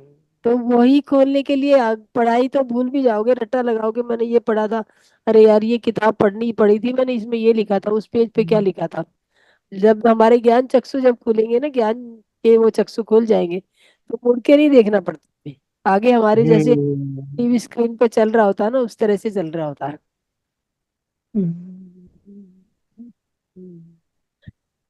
तो वही खोलने के लिए पढ़ाई तो भूल भी जाओगे, रट्टा लगाओगे, मैंने ये पढ़ा था, अरे यार ये किताब पढ़नी पड़ी थी मैंने, इसमें ये लिखा था, उस पेज पे क्या लिखा था। जब हमारे ज्ञान चक्षु जब खुलेंगे ना, ज्ञान के वो चक्षु खुल जाएंगे, तो मुड़ के नहीं देखना पड़ता हमें। आगे हमारे जैसे हम्म। टीवी स्क्रीन पे चल रहा होता है ना, उस तरह से चल रहा होता है।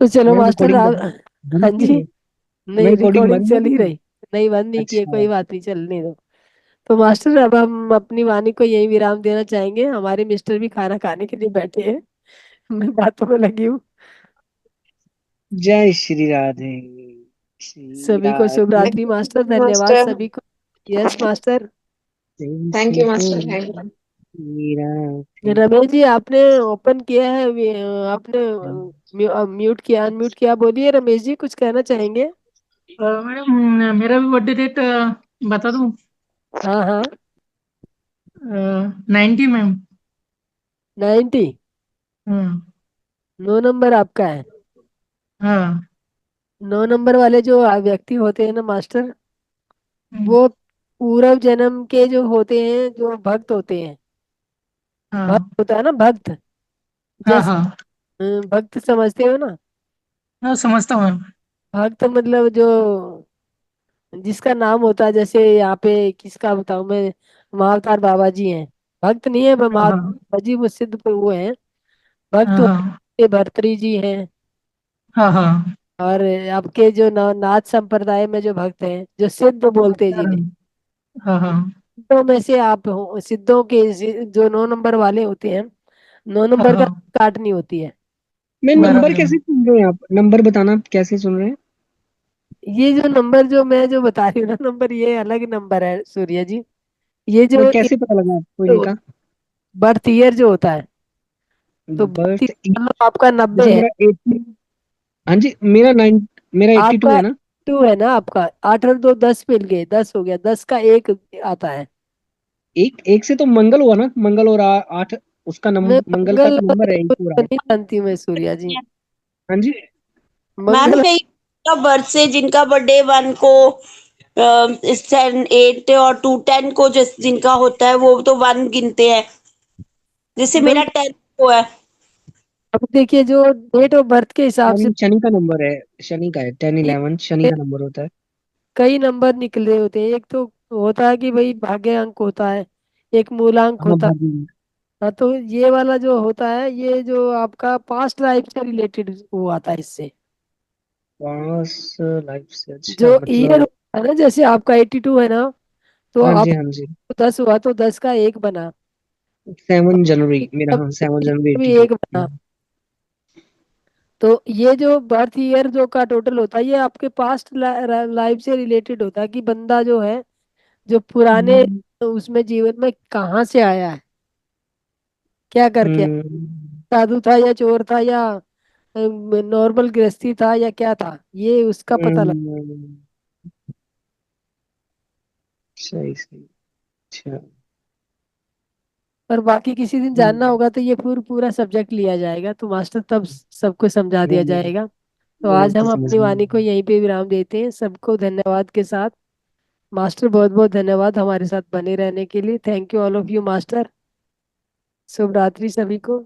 तो चलो मैम मास्टर रिकॉर्डिंग आप, बंद हाँ की जी, है? नहीं मैं रिकॉर्डिंग रिकॉर्डिंग बंद है चल ही कि? रही। नहीं, बंद नहीं किए, अच्छा। कोई बात नहीं, चलने दो। तो मास्टर अब हम अपनी वाणी को यही विराम देना चाहेंगे, हमारे मिस्टर भी खाना खाने के लिए बैठे हैं, मैं बातों में लगी हूँ। जय श्री राधे। श्री सभी को शुभ राधे। रात्रि मास्टर, धन्यवाद मास्टर, सभी को। Yes master. जय thank Shri you master, Ram. Thank you. Shri Radhe. Ramesh ji आपने ओपन किया है, आपने म्यूट किया, अनम्यूट किया, बोलिए रमेश जी, कुछ कहना चाहेंगे? मैडम मेरा भी बर्थडे डेट बता दूं? हाँ हाँ। 90 मैम। 90। हाँ। 9 नंबर आपका है। हाँ। 9 नंबर वाले जो व्यक्ति होते हैं ना मास्टर, हम्म, वो पूर्व जन्म के जो होते हैं, जो भक्त होते हैं, भक्त हाँ। होता है ना, भक्त, हाँ। जैसे हाँ। भक्त समझते हो ना? हाँ समझता हूँ मैम। भक्त मतलब जो, जिसका नाम होता है, जैसे यहाँ पे किसका बताऊं मैं, महाअवतार बाबा जी हैं, भक्त नहीं है, हाँ। महाअवतार हाँ। बाबा जी वो सिद्ध वो हैं, भक्त हाँ। हाँ। होते, भर्तरी जी हैं। हाँ। हाँ। और आपके जो नाथ संप्रदाय में जो भक्त हैं, जो सिद्ध बोलते हैं जिन्हें, हाँ। हाँ। सिद्धों में से आप हो, सिद्धों के जो 9 नंबर वाले होते हैं, नौ हाँ। नंबर का हाँ। काट नहीं होती है। मैं बराबर नंबर है कैसे मैम। सुन रहे हैं आप? नंबर बताना कैसे सुन रहे हैं? ये जो नंबर जो मैं जो बता रही हूँ ना, नंबर ये अलग नंबर है सूर्य जी। ये वो जो कैसे पता लगा आपको इनका? बर्थ ईयर जो होता है, तो birth बर्थ। year मतलब आपका जैसे 90 है, मेरा 80। हाँ जी मेरा 82 आपका है ना। 2 है ना, आपका 8 और 2 10 मिल गए, 10 हो गया, 10 का 1 आता है। एक एक से तो मंगल हुआ ना, मंगल और 8, उसका मैं मंगल का मंगल तो नंबर है एक और तो 8। नहीं जानती मैं सूर्या जी। हाँ जी। मैम मंगल कई का बर्थ से जिनका बर्थडे 1 को 8 और 2 10 को जिनका होता है वो तो 1 गिनते हैं, जैसे मेरा नहीं, 10 को है। अब देखिए जो डेट ऑफ बर्थ के हिसाब से शनि का नंबर है, शनि का है 10 ये 11 शनि का नंबर होता है। कई नंबर निकले होते हैं। एक तो होता है कि भाई भाग्य अंक होता है, एक मूलांक हाँ होता है। भाभी। हाँ, तो ये वाला जो होता है ये जो आपका पास्ट लाइफ से रिलेटेड वो आता है इससे। पास लाइफ से, अच्छा जो ईयर मतलब। होता है ना, जैसे आपका 82 है ना, तो हाँ आप जी हाँ जी। 10 हुआ तो 10 का एक बना, 7 जनवरी मेरा, हाँ 7 जनवरी भी 82। एक बना। तो ये जो बर्थ ईयर जो का टोटल होता है ये आपके पास्ट लाइफ से रिलेटेड होता है कि बंदा जो है जो पुराने उसमें जीवन में कहाँ से आया है, क्या करके आया। हम्म। साधु था या चोर था या नॉर्मल गृहस्थी था या क्या था, ये उसका पता लग। हम्म, सही सही। अच्छा। पर बाकी किसी दिन जानना हम्म, होगा तो ये पूरा सब्जेक्ट लिया जाएगा तो मास्टर तब सबको समझा वो दिया जाएगा। तो वो मेरे आज को हम समझ अपनी में वाणी को यहीं पे विराम देते हैं, सबको धन्यवाद के साथ। मास्टर बहुत बहुत धन्यवाद हमारे साथ बने रहने के लिए। Thank you all of you master. शुभ रात्रि सभी को।